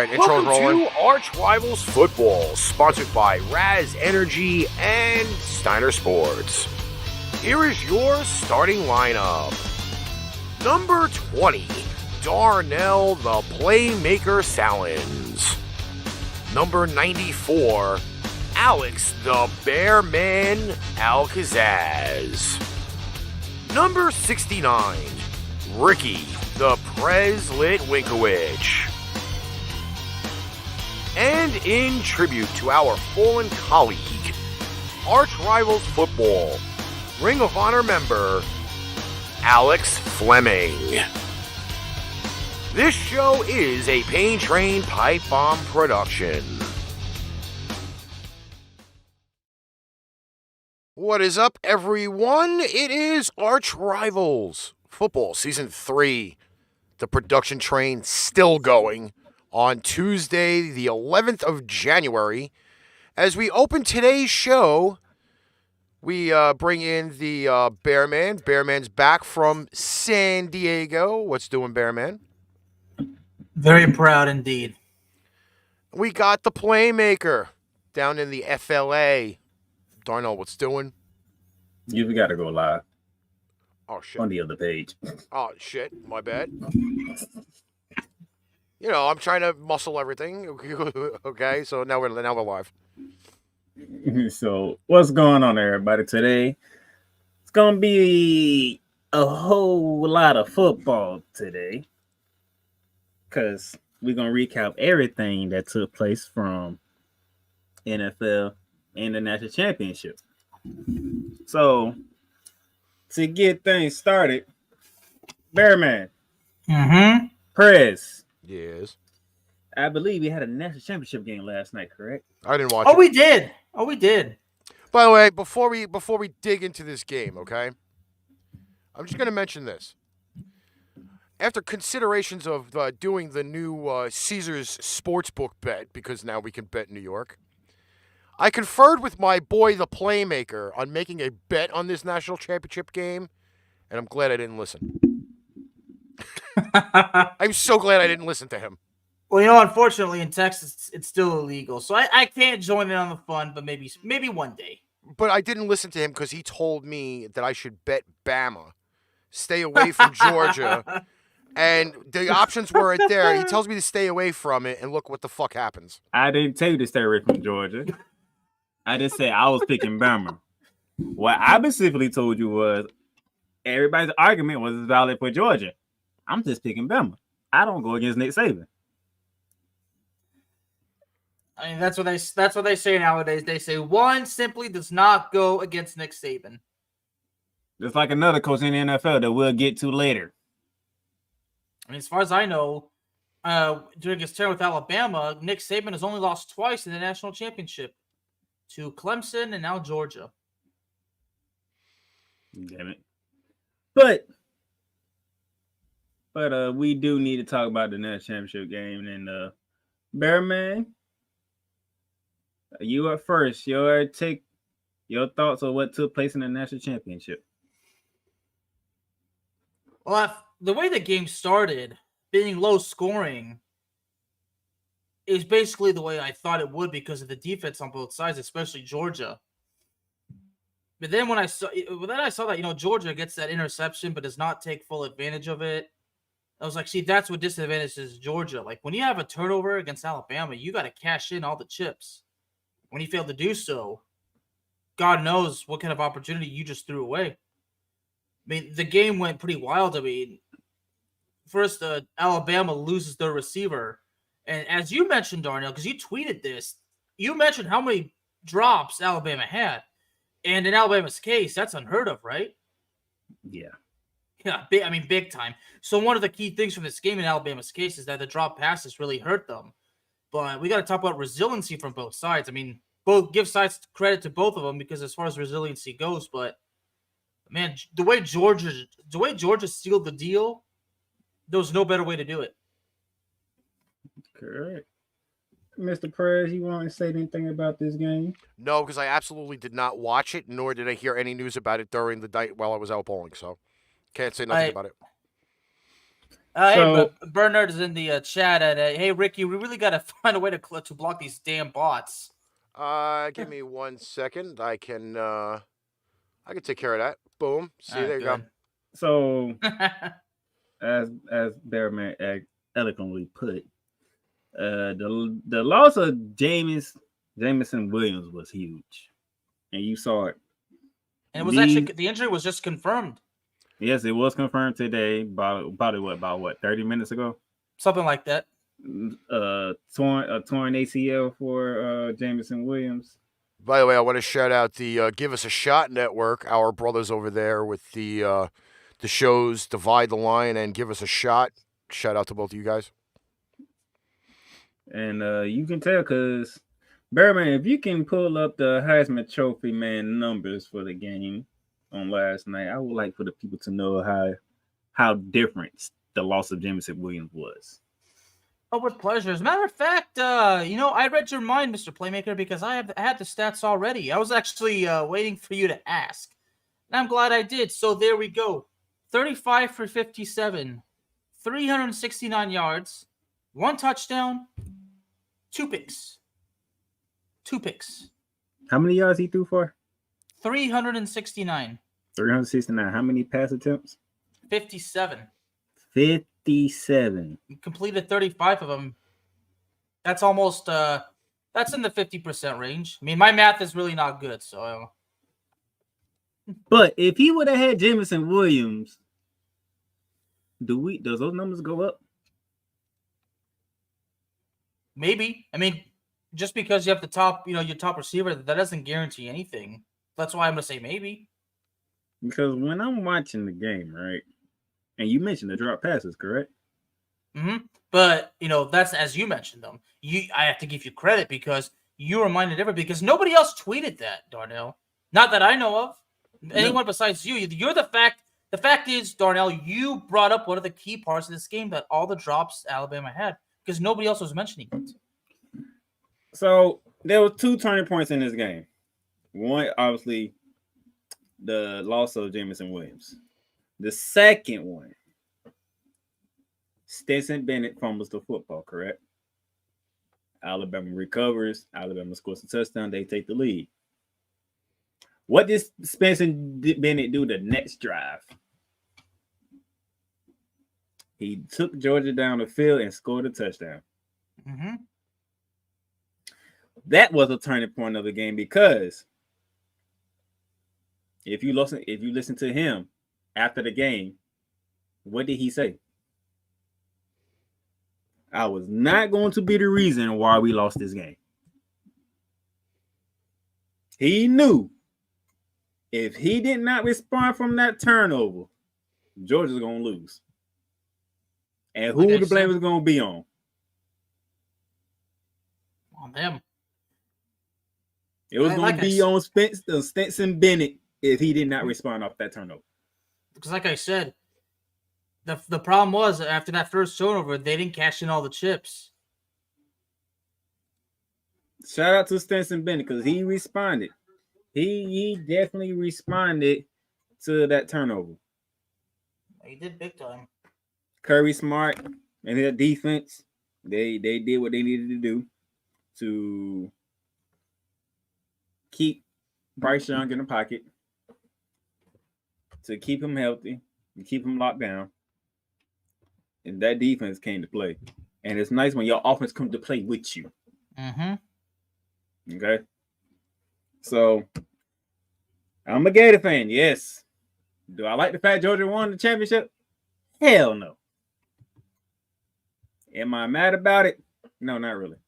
right, intro's rolling. Welcome to ArchRivals Football, sponsored by Raz Energy and Steiner Sports. Here is your starting lineup. Number 20, Darnell the Playmaker Salins. Number 94, Alex the Bearman Alcazaz. Number 69, Ricky the Prez Litwinkowicz. And in tribute to our fallen colleague, ArchRivals Football, Ring of Honor member, Alex Fleming. This show is a Pain Train Pipe Bomb production. What is up, everyone? It is ArchRivals Football Season 3. The production train still going on Tuesday, the 11th of January. As we open today's show, we bring in the Bearman. Bearman's back from San Diego. What's doing, Bearman? Very proud indeed. We got the Playmaker down in the FLA. Darnell, what's doing? You've got to go live. Oh, shit. On the other page. Oh, shit. My bad. You know, I'm trying to muscle everything. Okay, so now we're live. So, what's going on, everybody? Today, it's going to be a whole lot of football today. Because we're going to recap everything that took place from NFL and the National Championship. So, to get things started, Bearman. Mm-hmm. Prez. Yes. I believe we had a National Championship game last night, correct? I didn't watch it. We did. Oh, we did. By the way, before we dig into this game, okay? I'm just going to mention this. After considerations of doing the new Caesars Sportsbook bet, because now we can bet in New York, I conferred with my boy, the Playmaker, on making a bet on this national championship game, and I'm glad I didn't listen. I'm so glad I didn't listen to him. Well, you know, unfortunately, in Texas, it's still illegal, so I can't join in on the fun, but maybe one day. But I didn't listen to him because he told me that I should bet Bama, stay away from Georgia, and the options weren't there. He tells me to stay away from it, and look what the fuck happens. I didn't tell you to stay away from Georgia. I just said I was picking Bama. What I specifically told you was everybody's argument was valid for Georgia. I'm just picking Bama. I don't go against Nick Saban. I mean, that's what they say nowadays. They say one simply does not go against Nick Saban. Just like another coach in the NFL that we'll get to later. I mean, as far as I know, during his tenure with Alabama, Nick Saban has only lost twice in the national championship, to Clemson and now Georgia. Damn it. But we do need to talk about the national championship game. And Bearman, you up first. Your thoughts on what took place in the national championship. Well, the way the game started, being low scoring, is basically the way I thought it would because of the defense on both sides, especially Georgia. But then when I saw that, you know, Georgia gets that interception but does not take full advantage of it. I was like, see, that's what disadvantages Georgia. Like, when you have a turnover against Alabama, you got to cash in all the chips. When he failed to do so, God knows what kind of opportunity you just threw away. I mean, the game went pretty wild. I mean, first, Alabama loses their receiver. And as you mentioned, Darnell, because you tweeted this, you mentioned how many drops Alabama had. And in Alabama's case, that's unheard of, right? Yeah. Yeah, I mean, big time. So one of the key things from this game in Alabama's case is that the drop passes really hurt them. But we got to talk about resiliency from both sides. I mean, give sides credit to both of them because as far as resiliency goes, but man, the way Georgia sealed the deal, there was no better way to do it. Correct. Mr. Prez, you want to say anything about this game? No, because I absolutely did not watch it, nor did I hear any news about it during the night while I was out bowling. So, can't say nothing about it. Hey, Bernard is in the chat. Hey, Ricky, we really got to find a way to block these damn bots. Give me 1 second. I can take care of that. Boom. See, there you go. So, as Bearman eloquently put, the loss of Jameson Williams was huge, and you saw it. And it was actually the injury was just confirmed. Yes, it was confirmed today. About 30 minutes ago, something like that. Torn ACL for Jameson Williams. By the way, I want to shout out the Give Us a Shot Network, our brothers over there with the shows Divide the Line and Give Us a Shot. Shout out to both of you guys. And you can tell because, Bearman, if you can pull up the Heisman Trophy man numbers for the game on last night, I would like for the people to know how different the loss of Jameson Williams was. Oh, with pleasure. As a matter of fact, I read your mind, Mr. Playmaker, because I had the stats already. I was actually waiting for you to ask. And I'm glad I did. So there we go. 35 for 57, 369 yards, 1 touchdown, 2 picks. 2 picks. How many yards he threw for? 369. 369. How many pass attempts? 57. 57. He completed 35 of them. That's almost that's in the 50% range. I mean, my math is really not good, so. But if he would have had Jameson Williams, does those numbers go up? Maybe. I mean, just because you have the top, your top receiver, that doesn't guarantee anything. That's why I'm gonna say maybe. Because when I'm watching the game, right, and you mentioned the drop passes, correct? Mm-hmm. But that's as you mentioned them. I have to give you credit because you reminded everybody because nobody else tweeted that, Darnell. Not that I know of. Anyone besides you. You're the fact. The fact is, Darnell, you brought up one of the key parts of this game that all the drops Alabama had because nobody else was mentioning it. So there were 2 turning points in this game. One, obviously, the loss of Jameson Williams. The second one, Stetson Bennett fumbles the football, correct? Alabama recovers. Alabama scores a touchdown. They take the lead. What did Stetson Bennett do the next drive? He took Georgia down the field and scored a touchdown. Mm-hmm. That was a turning point of the game because if you listen to him after the game, what did he say? I was not going to be the reason why we lost this game. He knew if he did not respond from that turnover, Georgia's going to lose. And who the blame is going to be on? On them. It was going to be on Stetson Bennett if he did not respond off that turnover. Because like I said, the problem was after that first turnover, they didn't cash in all the chips. Shout out to Stetson Bennett because he responded. He definitely responded to that turnover. He did big time. Kirby Smart and their defense, they did what they needed to do to keep Bryce Young in the pocket, to keep him healthy, and keep him locked down. And that defense came to play. And it's nice when your offense comes to play with you. Mm-hmm. Okay? So, I'm a Gator fan, yes. Do I like the fact Georgia won the championship? Hell no. Am I mad about it? No, not really.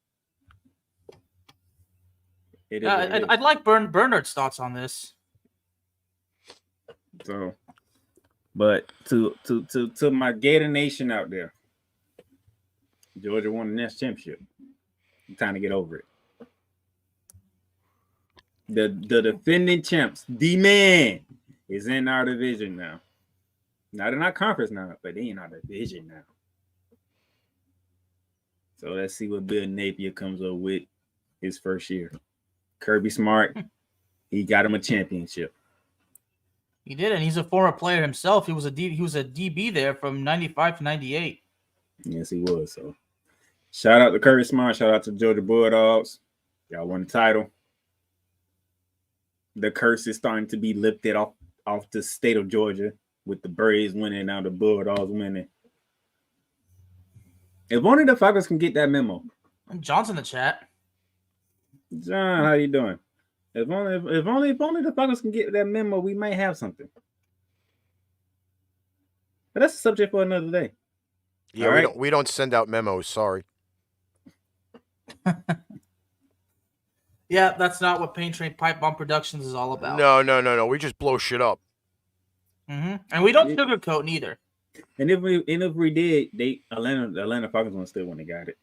I'd like Bernard's thoughts on this. So, but to my Gator Nation out there, Georgia won the national championship. Time to get over it. The defending champs, D-Man, is in our division now. Not in our conference now, but they in our division now. So let's see what Bill Napier comes up with his first year. Kirby Smart, he got him a championship. He did, and he's a former player himself. He was a DB there from 95 to 98. Yes, he was. So, shout out to Kirby Smart. Shout out to Georgia Bulldogs. Y'all won the title. The curse is starting to be lifted off the state of Georgia with the Braves winning, now the Bulldogs winning. If only the Falcons can get that memo. John's in the chat. John, how you doing? If only the Falcons can get that memo, we might have something. But that's a subject for another day. Yeah, we don't send out memos. Sorry. Yeah, that's not what Paint Train Pipe Bomb Productions is all about. No. We just blow shit up. Mm-hmm. And we don't sugarcoat neither. And if we did, Atlanta Falcons would still wouldn't have got it.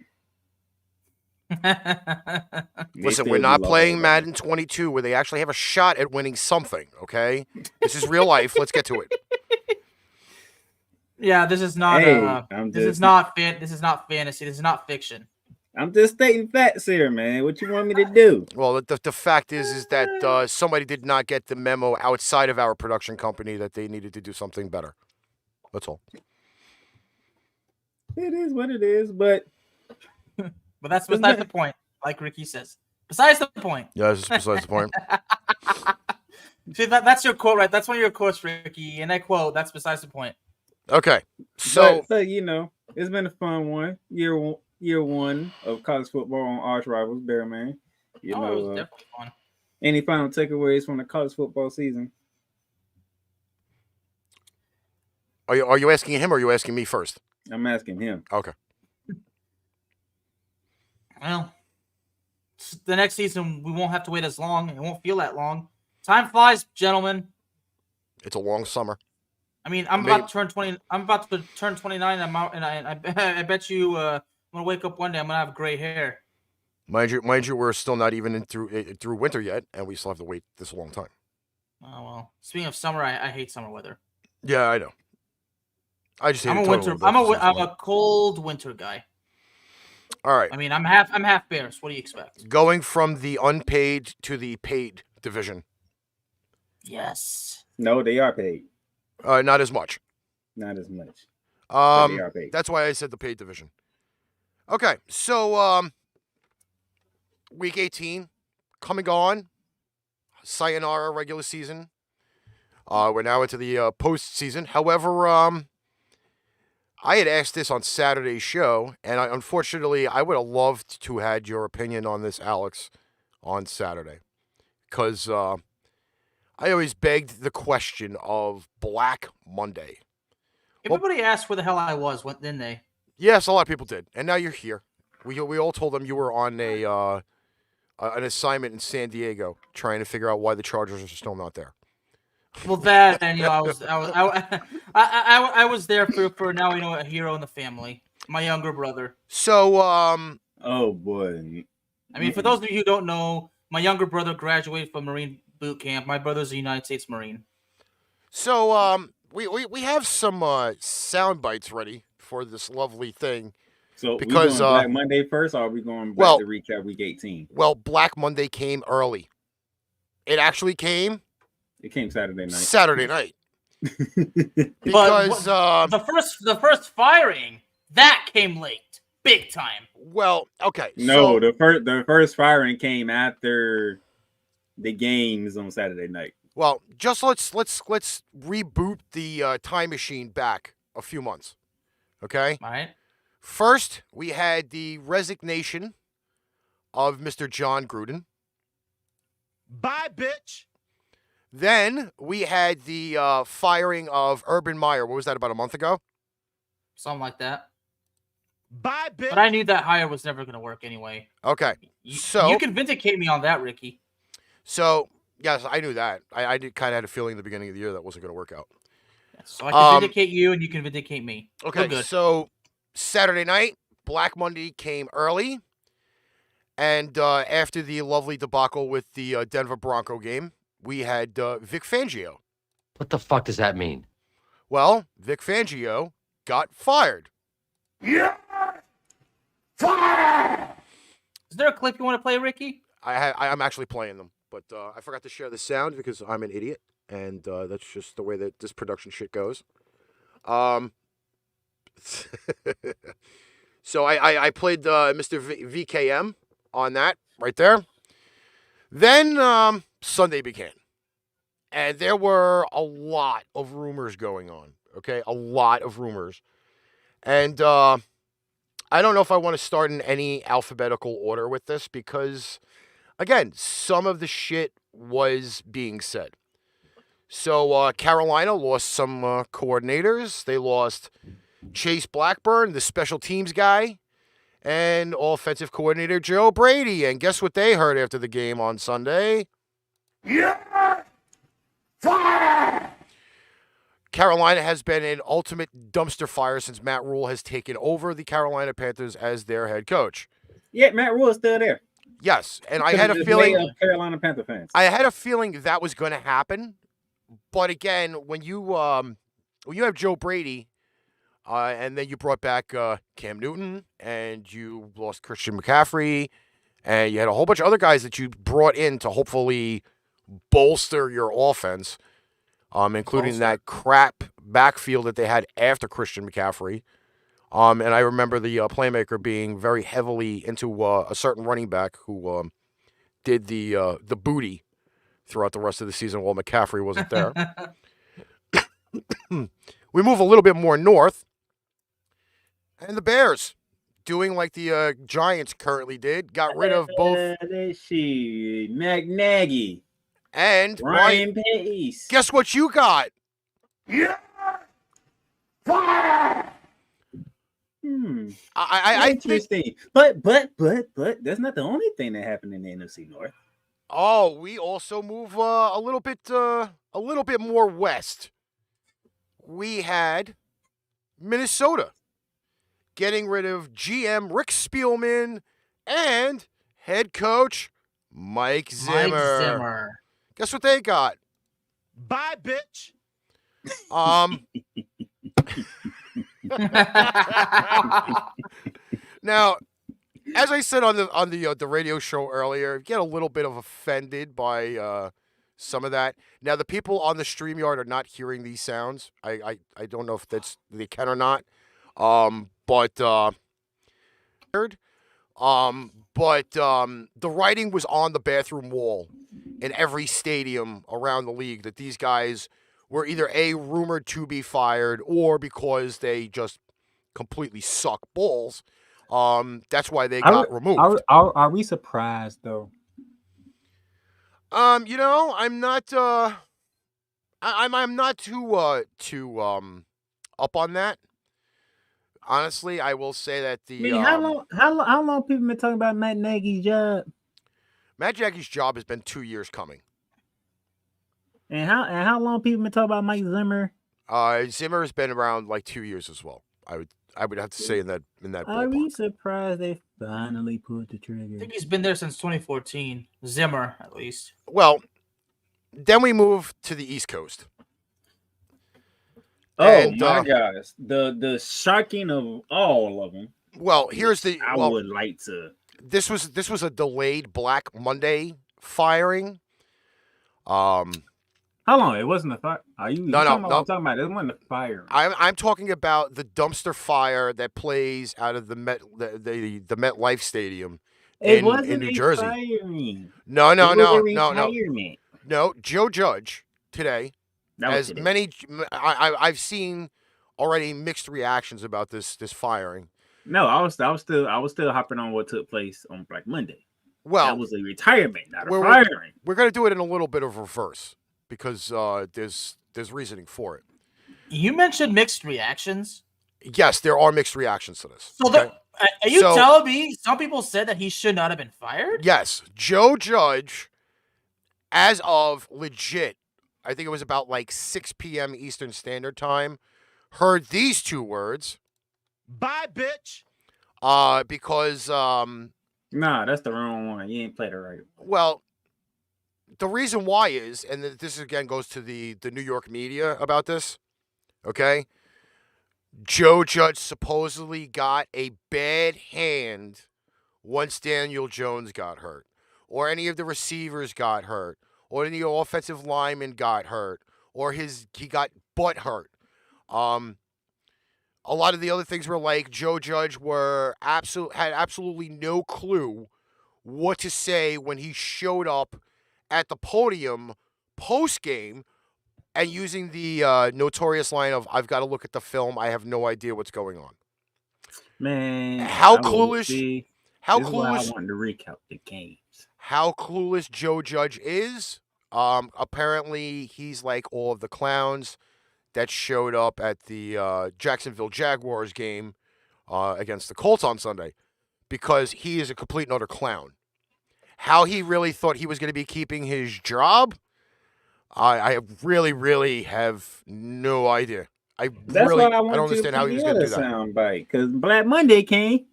Listen, we're not playing Madden 22 where they actually have a shot at winning something, okay? This is real life. Let's get to it. Yeah, this is not this is not fantasy. This is not fiction. I'm just stating facts here, man. What you want me to do? Well, the fact is that somebody did not get the memo outside of our production company that they needed to do something better. That's all. It is what it is, but that's besides the point, like Ricky says. Besides the point. Yeah, this is besides the point. See, that's your quote, right? That's one of your quotes, Ricky. And I quote, that's besides the point. Okay. So you know, it's been a fun one. Year one of college football on ArchRivals, Bear Man. It was definitely fun. Any final takeaways from the college football season? Are you asking him or are you asking me first? I'm asking him. Okay. Well, the next season we won't have to wait as long. It won't feel that long. Time flies, gentlemen. It's a long summer. I mean, I'm about to turn 20. I'm about to turn 29. I'm out, and I bet you, I'm gonna wake up one day. I'm gonna have gray hair. Mind you, we're still not even through winter yet, and we still have to wait this long time. Oh well. Speaking of summer, I hate summer weather. Yeah, I know. I just hate I'm a cold winter guy. All right. I mean, I'm half Bears. What do you expect? Going from the unpaid to the paid division. Yes. No, they are paid. Not as much. Not as much. They are paid. That's why I said the paid division. Okay, so week 18 coming on. Sayonara regular season. We're now into the postseason. However, I had asked this on Saturday's show, and unfortunately, I would have loved to had your opinion on this, Alex, on Saturday. Because I always begged the question of Black Monday. Everybody asked where the hell I was, didn't they? Yes, a lot of people did. And now you're here. We all told them you were on an assignment in San Diego trying to figure out why the Chargers are still not there. Well, that and I was there for now a hero in the family, my younger brother. So oh boy. I mean, for those of you who don't know, my younger brother graduated from Marine boot camp. My brother's a United States Marine. So we have some sound bites ready for this lovely thing. So because we going Black Monday first, or are we going back to recap week 18? Well, Black Monday came early. It actually came. It came Saturday night. Saturday night. Because the first firing that came late, big time. Well, okay. No, the first firing came after the games on Saturday night. Well, just let's reboot the time machine back a few months. Okay? All right. First, we had the resignation of Mr. John Gruden. Bye, bitch. Then we had the firing of Urban Meyer. What was that, about a month ago? Something like that. Bye, bitch. But I knew that hire was never going to work anyway. Okay. So you can vindicate me on that, Ricky. So, yes, I knew that. I did kind of had a feeling at the beginning of the year that wasn't going to work out. So I can vindicate you, and you can vindicate me. Okay, so Saturday night, Black Monday came early. And after the lovely debacle with the Denver Bronco game, we had Vic Fangio. What the fuck does that mean? Well, Vic Fangio got fired. Yeah! Fire! Is there a clip you want to play, Ricky? I'm actually playing them, but I forgot to share the sound because I'm an idiot, and that's just the way that this production shit goes. So I played Mr. VKM on that right there. Then Sunday began, and there were a lot of rumors going on. Okay, a lot of rumors, and I don't know if I want to start in any alphabetical order with this because, again, some of the shit was being said. So Carolina lost some coordinators. They lost Chase Blackburn, the special teams guy, and offensive coordinator Joe Brady. And guess what they heard after the game on Sunday? Yeah! Fire! Carolina has been an ultimate dumpster fire since Matt Rule has taken over the Carolina Panthers as their head coach. Yeah, Matt Rule is still there. Yes, and I had a feeling Carolina Panther fans. I had a feeling that was going to happen. But again, when you have Joe Brady, and then you brought back Cam Newton, and you lost Christian McCaffrey, and you had a whole bunch of other guys that you brought in to hopefully bolster your offense, including that crap backfield that they had after Christian McCaffrey. And I remember the Playmaker being very heavily into a certain running back who did the booty throughout the rest of the season while McCaffrey wasn't there. We move a little bit more north, and the Bears, doing like the Giants currently did, got rid of both. Mac Nagy And Ryan Pace. Guess what you got? Yeah! Fire! I Interesting. think. But that's not the only thing that happened in the NFC North. Oh, we also move a little bit more west. We had Minnesota getting rid of GM Rick Spielman and head coach Mike Zimmer. Guess what they got? Bye, bitch. Now, as I said on the radio show earlier, get a little bit of offended by some of that. Now, the people on the StreamYard are not hearing these sounds. I don't know if they can or not. But the writing was on the bathroom wall in every stadium around the league that these guys were either rumored to be fired or because they just completely suck balls. That's why they got removed. Are we surprised though? I'm not. I'm not too up on that. Honestly, I will say that How long people been talking about Matt Nagy's job? Matt Nagy's job has been 2 years coming. And how long people been talking about Mike Zimmer? Zimmer has been around like 2 years as well. I would have to say in that. Are we surprised they finally pulled the trigger? I think he's been there since 2014. Zimmer, at least. Well, then we move to the East Coast. Oh my gosh, the shocking of all of them. Well, here's the. I would like to. This was a delayed Black Monday firing. How long? It wasn't a fire. Are you? No. I'm talking about it wasn't a fire. I'm talking about the dumpster fire that plays out of the MetLife Stadium in New Jersey. Firing. No. Joe Judge today. I've seen already mixed reactions about this firing. No, I was still hopping on what took place on Black Monday. Well, that was a retirement, not a firing. We're going to do it in a little bit of reverse because there's reasoning for it. You mentioned mixed reactions. Yes, there are mixed reactions to this. So are you telling me some people said that he should not have been fired? Yes, Joe Judge, as of legit, I think it was about like 6 p.m. Eastern Standard Time, heard these two words. Bye, bitch. Because nah, that's the wrong one. You ain't played it right. Well, the reason why is, and this again goes to the New York media about this, okay? Joe Judge supposedly got a bad hand once Daniel Jones got hurt, or any of the receivers got hurt, or the offensive lineman got hurt, or he got butt hurt. A lot of the other things were like Joe Judge had absolutely no clue what to say when he showed up at the podium post game and using the notorious line of "I've got to look at the film. I have no idea what's going on." Man, How I will clueless? see. How This is why I clueless? wanted to recap the games. How clueless Joe Judge is. Apparently, he's like all of the clowns that showed up at the Jacksonville Jaguars game against the Colts on Sunday, because he is a complete and utter clown. How he really thought he was going to be keeping his job, I really, really have no idea. That's why I don't want you to understand how play he was the going to other do that. sound bite, because Black Monday came,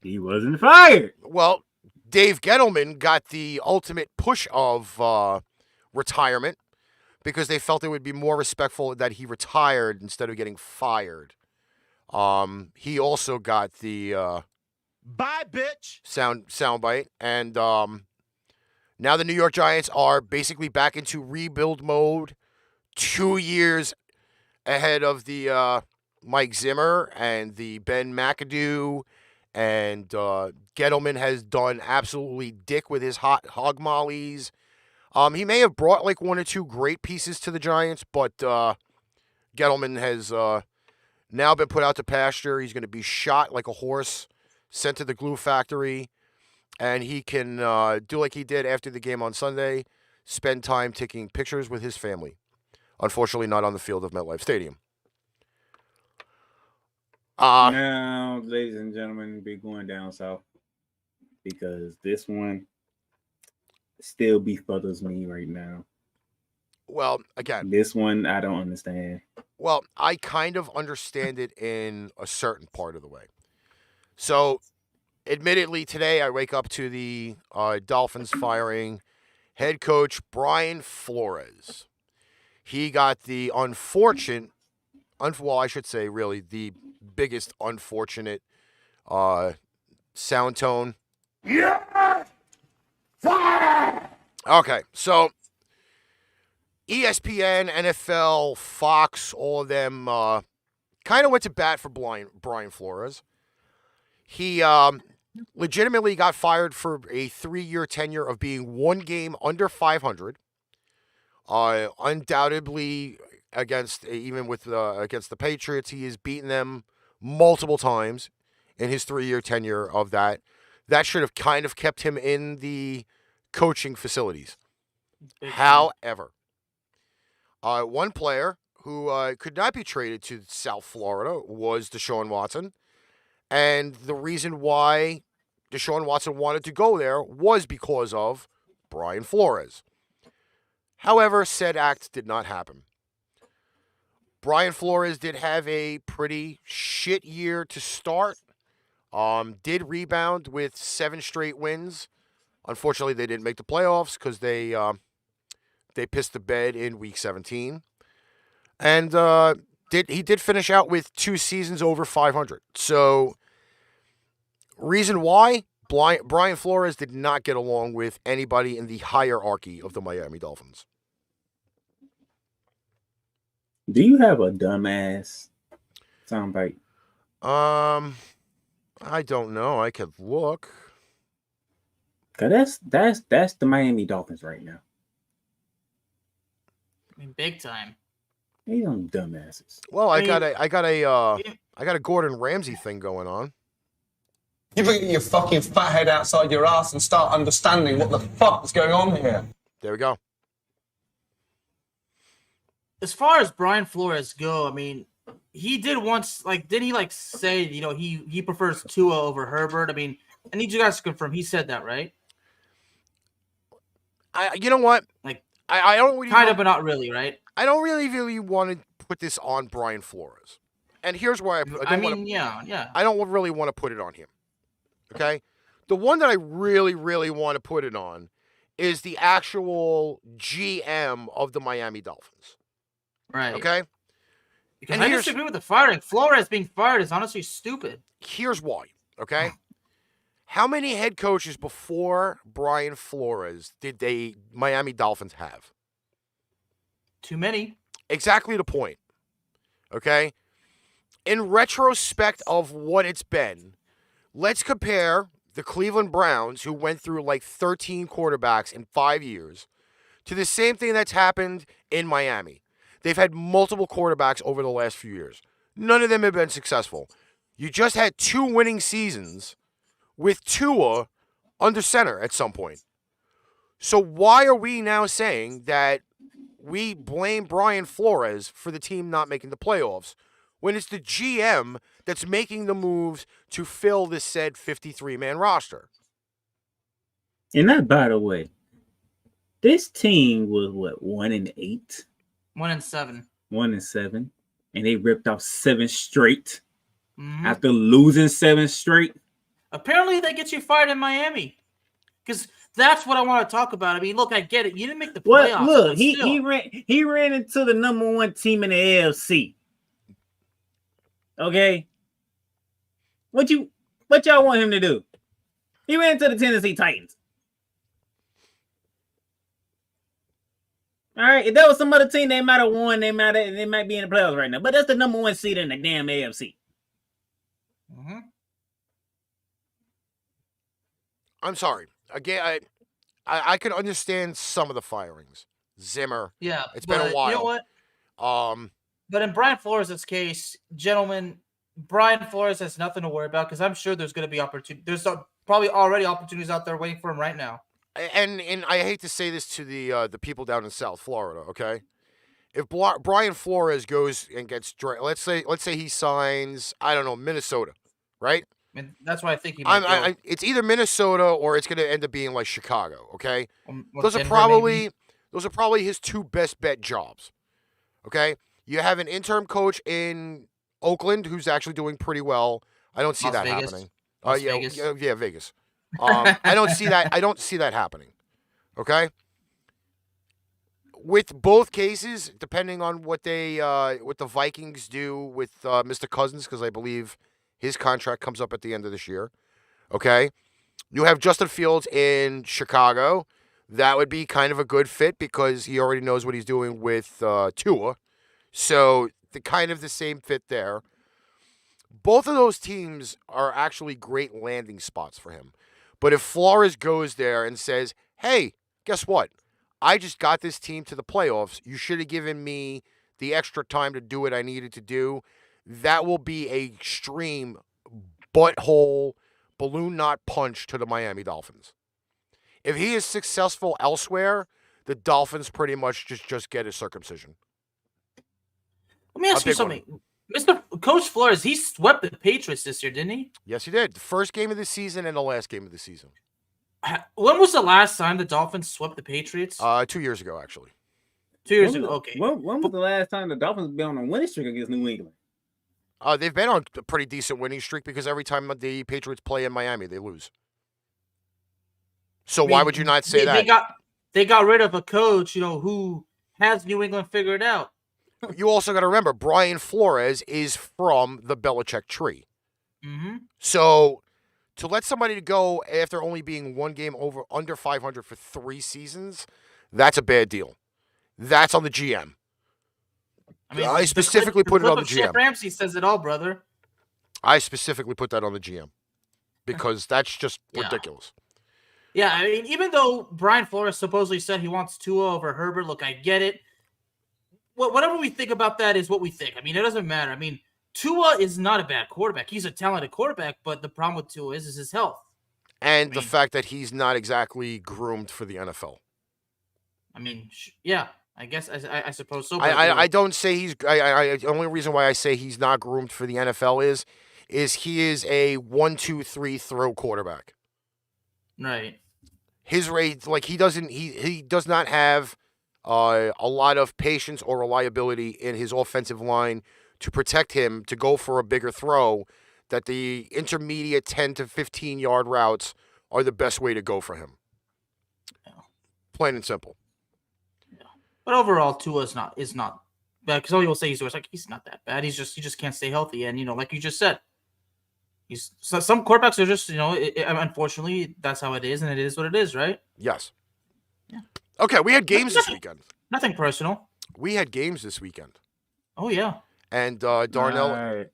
he wasn't fired. Well, Dave Gettleman got the ultimate push of retirement because they felt it would be more respectful that he retired instead of getting fired. He also got the Bye, bitch. soundbite, and now the New York Giants are basically back into rebuild mode, 2 years ahead of the Mike Zimmer and the Ben McAdoo, and Gettleman has done absolutely dick with his hog mollies. He may have brought like 1 or 2 great pieces to the Giants, but Gettleman has now been put out to pasture. He's going to be shot like a horse, sent to the glue factory, and he can do like he did after the game on Sunday, spend time taking pictures with his family. Unfortunately, not on the field of MetLife Stadium. Now, ladies and gentlemen, be going down south, because this one still befuddles me right now. Well, again, This one I don't understand. well, I kind of understand it in a certain part of the way. So, admittedly, today I wake up to the Dolphins firing head coach Brian Flores. He got the well, I should say, really, the biggest unfortunate sound tone. Yeah! Fire! Okay, so ESPN, NFL, Fox, all of them kind of went to bat for Brian Flores. He legitimately got fired for a 3-year tenure of being 1 game under 500. Undoubtedly, against the Patriots, he has beaten them multiple times in his 3-year tenure of that. That should have kind of kept him in the coaching facilities. However, one player who could not be traded to South Florida was Deshaun Watson. And the reason why Deshaun Watson wanted to go there was because of Brian Flores. However, said act did not happen. Brian Flores did have a pretty shit year to start. Did rebound with 7 straight wins. Unfortunately, they didn't make the playoffs because they pissed the bed in week 17. And he did finish out with 2 seasons over 500. So, reason why? Brian Flores did not get along with anybody in the hierarchy of the Miami Dolphins. Do you have a dumbass soundbite? I don't know. I could look. Cause that's the Miami Dolphins right now. I mean, big time. They them dumbasses. Well, I got Yeah. a Gordon Ramsay thing going on. You better get your fucking fat head outside your ass and start understanding what the fuck is going on here. There we go. As far as Brian Flores go, I mean, he did once, didn't he say, he prefers Tua over Herbert? I mean, I need you guys to confirm. He said that, right? You know what? I don't really Kind of, but not really, right? I don't really want to put this on Brian Flores, and here's why I don't really want to put it on him. Okay, the one that I really want to put it on is the actual GM of the Miami Dolphins. Right. Okay. Because I disagree with the firing. Flores being fired is honestly stupid. Here's why. Okay. How many head coaches before Brian Flores did the Miami Dolphins have? Too many. Exactly the point. Okay? In retrospect of what it's been, let's compare the Cleveland Browns, who went through like 13 quarterbacks in 5 years, to the same thing that's happened in Miami. They've had multiple quarterbacks over the last few years. None of them have been successful. You just had 2 winning seasons with Tua under center at some point. So why are we now saying that we blame Brian Flores for the team not making the playoffs when it's the GM that's making the moves to fill this said 53-man roster? And that, by the way, this team was what, 1-8, 1-7. 1-7, and they ripped off 7 straight Mhm. after losing 7 straight. Apparently, that gets you fired in Miami. Because that's what I want to talk about. I mean, look, I get it. You didn't make the playoffs. Well, look, but he still. ran into the number 1 team in the AFC. Okay, what y'all want him to do? He ran into the Tennessee Titans. All right, if that was some other team, they might have won. They might be in the playoffs right now. But that's the number 1 seed in the damn AFC. Mhm. I'm sorry. Again, I could understand some of the firings. Zimmer. Yeah. It's been a but You know while. what? But in Brian Flores' case, gentlemen, Brian Flores has nothing to worry about because I'm sure there's going to be opportunity. There's probably already opportunities out there waiting for him right now. And I hate to say this to the people down in South Florida, okay? If Brian Flores goes and gets let's say he signs, I don't know, Minnesota, right? I mean, that's why I think he might go. It's either Minnesota or it's going to end up being like Chicago, okay? Or Those are Denver, maybe. probably his 2 best bet jobs. Okay? You have an interim coach in Oakland who's actually doing pretty well. I don't see Las that Vegas. happening. Las Yeah, Vegas. yeah, Vegas. I don't see that. I don't see that happening. Okay? With both cases, depending on what the Vikings do with Mr. Cousins, because I believe his contract comes up at the end of this year. Okay? You have Justin Fields in Chicago. That would be kind of a good fit because he already knows what he's doing with Tua. So the same fit there. Both of those teams are actually great landing spots for him. But if Flores goes there and says, hey, guess what? I just got this team to the playoffs. You should have given me the extra time to do what I needed to do. That will be a extreme butthole balloon knot punch to the Miami Dolphins. If he is successful elsewhere, the Dolphins pretty much just get a circumcision. Let me ask you something. Mr. Coach Flores, he swept the Patriots this year, didn't he? Yes, he did. The first game of the season and the last game of the season. When was the last time the Dolphins swept the Patriots? 2 years ago, actually. 2 years ago. Okay. When was the last time the Dolphins been on a winning streak against New England? They've been on a pretty decent winning streak because every time the Patriots play in Miami, they lose. So why would you not say that? They got rid of a coach, who has New England figured out. You also got to remember, Brian Flores is from the Belichick tree. Mm-hmm. So to let somebody go after only being one game under 500 for 3 seasons, that's a bad deal. That's on the GM. I specifically put it on the GM. Chef Ramsey says it all, brother. I specifically put that on the GM because that's just ridiculous. Yeah, I mean, even though Brian Flores supposedly said he wants Tua over Herbert, look, I get it. Whatever we think about that is what we think. I mean, it doesn't matter. I mean, Tua is not a bad quarterback. He's a talented quarterback, but the problem with Tua is his health. And the fact that he's not exactly groomed for the NFL. I mean, yeah, I guess I suppose so. I don't say he's. The only reason why I say he's not groomed for the NFL is he is a 1-2-3 throw quarterback. Right. His rate, like he does not have a lot of patience or reliability in his offensive line to protect him to go for a bigger throw. That the intermediate 10 to 15 yard routes are the best way to go for him. Yeah. Plain and simple. Yeah. But overall, Tua is not bad because all you'll say he's not that bad. He just can't stay healthy, and like you just said, Some quarterbacks are just, unfortunately, that's how it is, and it is what it is, right? Yes. Yeah. Okay, we had games this weekend. Nothing personal. We had games this weekend. Oh, yeah. And Darnell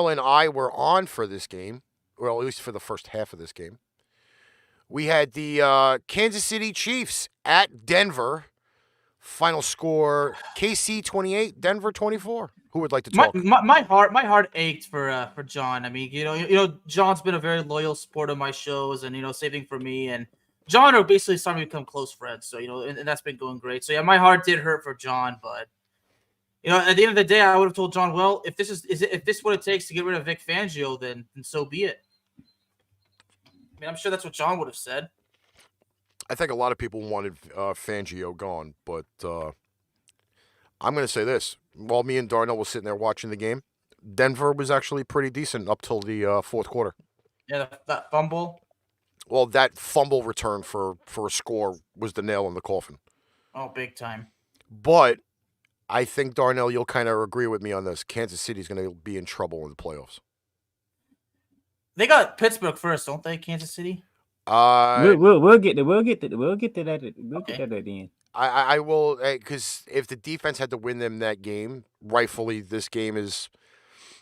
and I were on for this game, well, at least for the first half of this game. We had the Kansas City Chiefs at Denver. Final score: KC 28, Denver 24. Who would like to talk? My heart ached for John. I mean, John's been a very loyal supporter of my shows, and same thing for me. And John are basically starting to become close friends. So and that's been going great. So yeah, my heart did hurt for John, but at the end of the day, I would have told John, well, if this is what it takes to get rid of Vic Fangio, then so be it. I mean, I'm sure that's what John would have said. I think a lot of people wanted Fangio gone, but I'm going to say this. While me and Darnell were sitting there watching the game, Denver was actually pretty decent up till the fourth quarter. Yeah, that fumble. Well, that fumble return for a score was the nail in the coffin. Oh, big time. But I think, Darnell, you'll kind of agree with me on this. Kansas City's going to be in trouble in the playoffs. They got Pittsburgh first, don't they? Kansas City. We'll get to that at the end. I will, because if the defense had to win them that game, rightfully, this game is,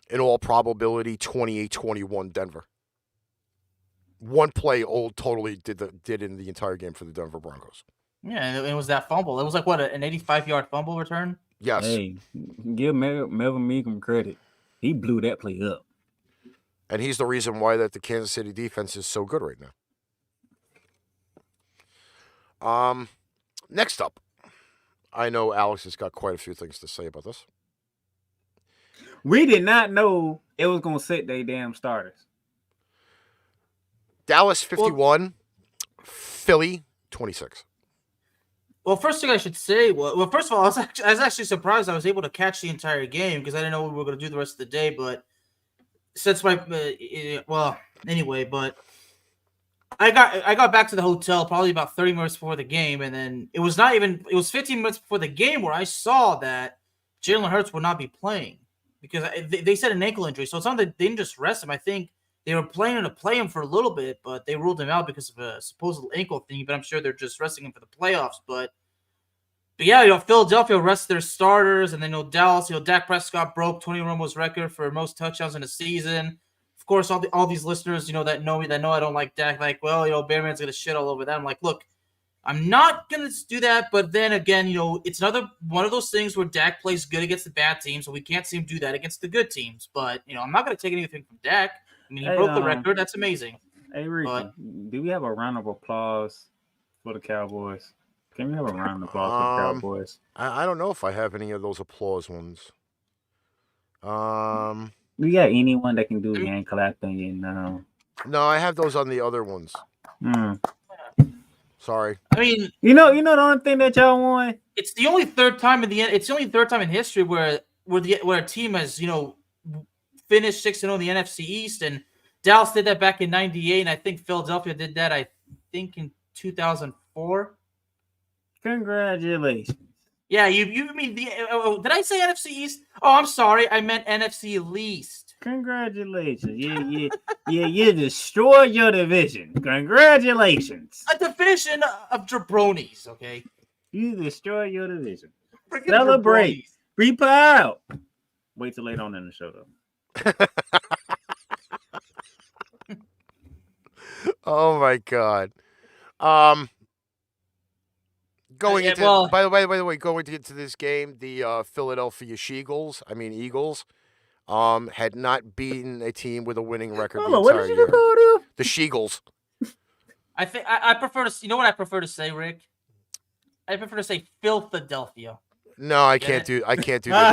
in all probability, 28-21 Denver. One play totally did in the entire game for the Denver Broncos. Yeah, it was that fumble. It was like, what, an 85-yard fumble return? Yes. Hey, give Melvin Meekum credit. He blew that play up. And he's the reason why that the Kansas City defense is so good right now. Next up, I know Alex has got quite a few things to say about this. We did not know it was going to sit their damn starters. Dallas 51, Philly 26. Well, first thing I should say, well, first of all, I was actually surprised I was able to catch the entire game because I didn't know what we were going to do the rest of the day. But since anyway, but I got back to the hotel probably about 30 minutes before the game, and then it was 15 minutes before the game where I saw that Jalen Hurts would not be playing because they said an ankle injury. So it's not that they didn't just rest him. I think they were planning to play him for a little bit, but they ruled him out because of a supposed ankle thing. But I'm sure they're just resting him for the playoffs. But yeah, Philadelphia rested their starters, and then Dallas, Dak Prescott broke Tony Romo's record for most touchdowns in a season. Of course, all these listeners, that know me, that know I don't like Dak, like, well, Bearman's gonna shit all over that. I'm like, look, I'm not gonna do that, but then again, it's another one of those things where Dak plays good against the bad teams, so we can't see him do that against the good teams. But I'm not gonna take anything from Dak. I mean, he broke the record. That's amazing. Hey, Ricky, do we have a round of applause for the Cowboys? Can we have a round of applause for the Cowboys? I don't know if I have any of those applause ones. We got anyone that can do hand clapping and No, I have those on the other ones. Sorry. I mean, the only thing that y'all won. It's the only third time in history where a team has finished 6-0 in the NFC East, and Dallas did that back in '98, and I think Philadelphia did that in 2004. Congratulations. Yeah, you mean did I say NFC East? Oh, I'm sorry. I meant NFC least. Congratulations. Yeah, you destroyed your division. Congratulations. A division of jabronis, okay? You destroyed your division. Freaking Celebrate. Be proud. Wait till later on in the show, though. Oh, my God. Going into this game, the Philadelphia Eagles had not beaten a team with a winning record the entire year. The Sheagles. I think I prefer to. You know what I prefer to say, Rick? I prefer to say Philadelphia. No, I can't do that.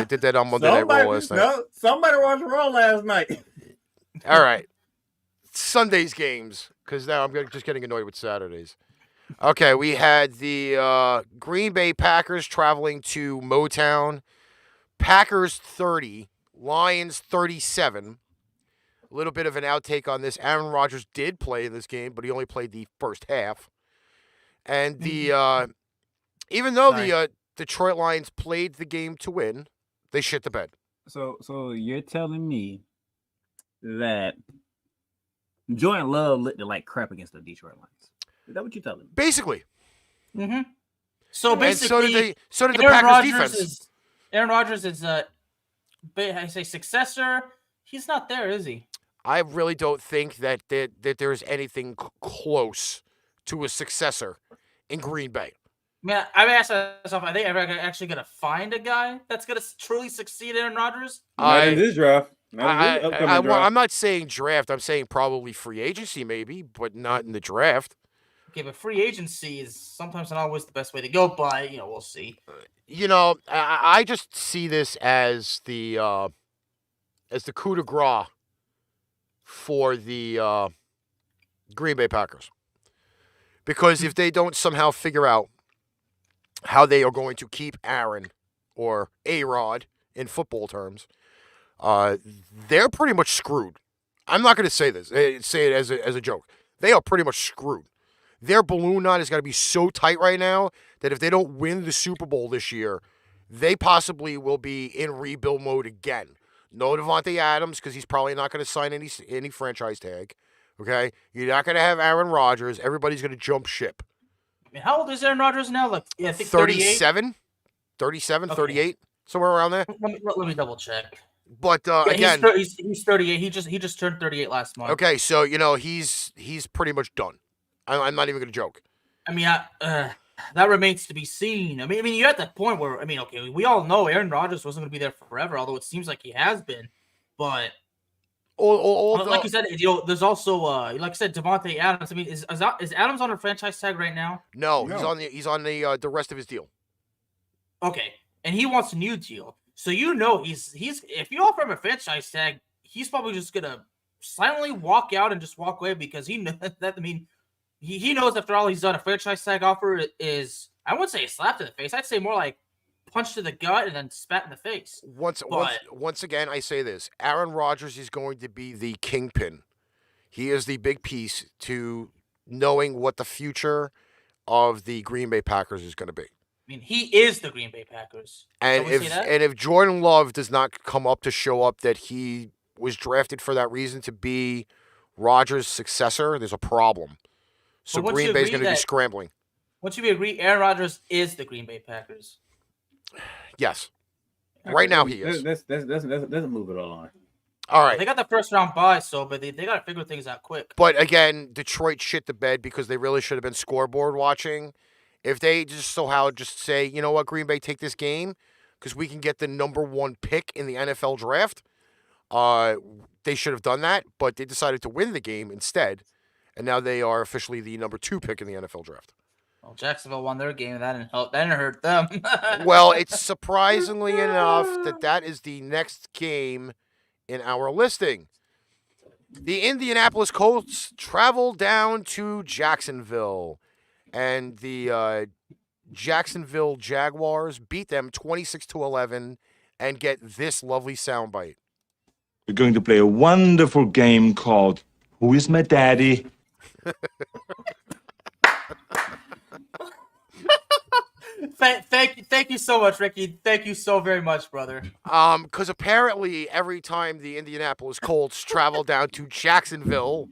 They did that on Monday Night Raw last night. No, somebody watched Raw last night. All right, Sunday's games, because now I'm just getting annoyed with Saturdays. Okay, we had the Green Bay Packers traveling to Motown. Packers 30, Lions 37. A little bit of an outtake on this. Aaron Rodgers did play in this game, but he only played the first half. And the even though the Detroit Lions played the game to win, they shit the bed. So you're telling me that Jordan Love looked like crap against the Detroit Lions. Is that what you're telling me? Basically. Mm-hmm. So And basically, so did the Aaron Packers Rodgers defense. Aaron Rodgers is I say successor. He's not there, is he? I really don't think that there's anything close to a successor in Green Bay. Man, I've asked myself, are they ever actually going to find a guy that's going to truly succeed Aaron Rodgers? Not in this draft. Not in this upcoming draft. I'm not saying draft. I'm saying probably free agency, maybe, but not in the draft. Okay, but free agency is sometimes not always the best way to go, but, we'll see. I just see this as the coup de grace for the Green Bay Packers. Because if they don't somehow figure out how they are going to keep Aaron or A-Rod in football terms, they're pretty much screwed. I'm not going to say this. Say it as a joke. They are pretty much screwed. Their balloon knot has got to be so tight right now that if they don't win the Super Bowl this year, they possibly will be in rebuild mode again. No Devontae Adams, because he's probably not going to sign any franchise tag. Okay? You're not going to have Aaron Rodgers. Everybody's going to jump ship. I mean, how old is Aaron Rodgers now? Like, I think 37? 37, Okay. 38? Somewhere around there. Let me double check. But again, he's 38. He just turned 38 last month. okay, so he's pretty much done. I'm not even going to joke. I mean, that remains to be seen. I mean, you're at that point where okay, we all know Aaron Rodgers wasn't going to be there forever, although it seems like he has been. But like you said, there's also like I said, Devontae Adams. I mean, is Adams on a franchise tag right now? No, he's on the rest of his deal. Okay, and he wants a new deal. So he's if you offer him a franchise tag, he's probably just gonna silently walk out and just walk away because he knows that. I mean, he knows after all he's done a franchise tag offer is, I wouldn't say a slap to the face. I'd say more like punch to the gut and then spat in the face. Once again, I say this: Aaron Rodgers is going to be the kingpin. He is the big piece to knowing what the future of the Green Bay Packers is going to be. I mean, he is the Green Bay Packers. And if Jordan Love does not come up to show up that he was drafted for that reason to be Rodgers' successor, there's a problem. So Green Bay's going to be scrambling. Once you agree, Aaron Rodgers is the Green Bay Packers. Yes. Right now he is. Let's move it on. All right. They got the first round bye, but they got to figure things out quick. But again, Detroit shit the bed because they really should have been scoreboard watching. If they just say, you know what, Green Bay, take this game because we can get the number 1 pick in the NFL draft, they should have done that. But they decided to win the game instead, and now they are officially the number 2 pick in the NFL draft. Well, Jacksonville won their game. That didn't help. That didn't hurt them. Well, it's surprisingly enough that is the next game in our listing. The Indianapolis Colts travel down to Jacksonville, and the Jacksonville Jaguars beat them 26-11 and get this lovely soundbite. We're going to play a wonderful game called Who is My Daddy? Thank you so much, Ricky. Thank you so very much, brother. Because apparently every time the Indianapolis Colts travel down to Jacksonville,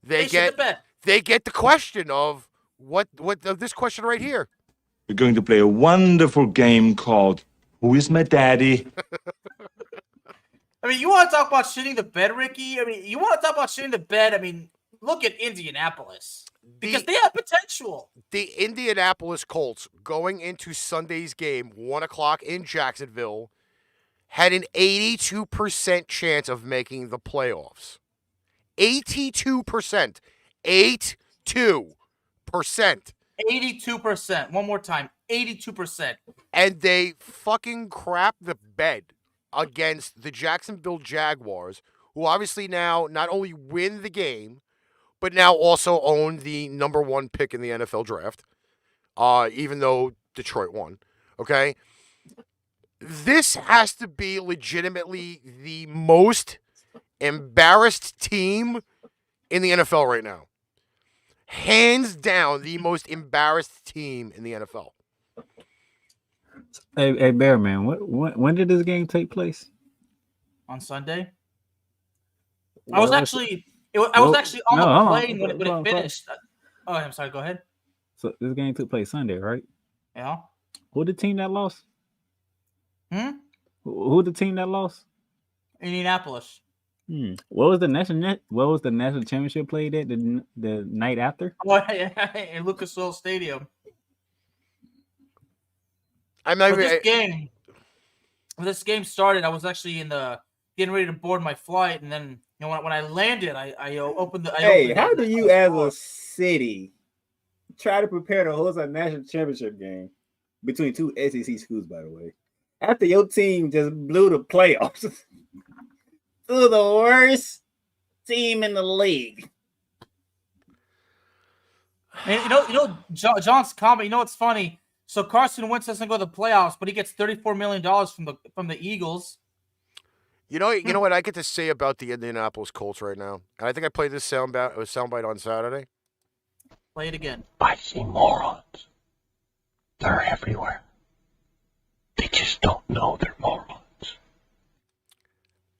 they get the question of what of this question right here. We're going to play a wonderful game called Who is My Daddy? I mean, you want to talk about shitting the bed, Ricky? I mean, you want to talk about shitting the bed? I mean, look at Indianapolis. Because they have potential. The Indianapolis Colts, going into Sunday's game, 1 o'clock in Jacksonville, had an 82% chance of making the playoffs. 82%. 82%. 82%. One more time. 82%. And they fucking crap the bed against the Jacksonville Jaguars, who obviously now not only win the game, but now also own the number 1 pick in the NFL draft, even though Detroit won. Okay? This has to be legitimately the most embarrassed team in the NFL right now. Hands down, the most embarrassed team in the NFL. Hey, Bear Man, when did this game take place? On Sunday? I was actually I was actually on the plane when hold on. it finished. Oh, I'm sorry. Go ahead. So this game took place Sunday, right? Yeah. Who the team that lost? Hmm. Who the team that lost? Indianapolis. What was the national championship played at the night after? Oh, yeah, in Lucas Oil Stadium. When this game started, I was actually getting ready to board my flight, and then when I landed, I opened the. How do you, as a city, try to prepare to host a national championship game between two SEC schools? By the way, after your team just blew the playoffs to the worst team in the league. And John's comment. You know what's funny? So Carson Wentz doesn't go to the playoffs, but he gets $34 million from the Eagles. You know what I get to say about the Indianapolis Colts right now? And I think I played this soundbite on Saturday. Play it again. I see morons. They're everywhere. They just don't know they're morons.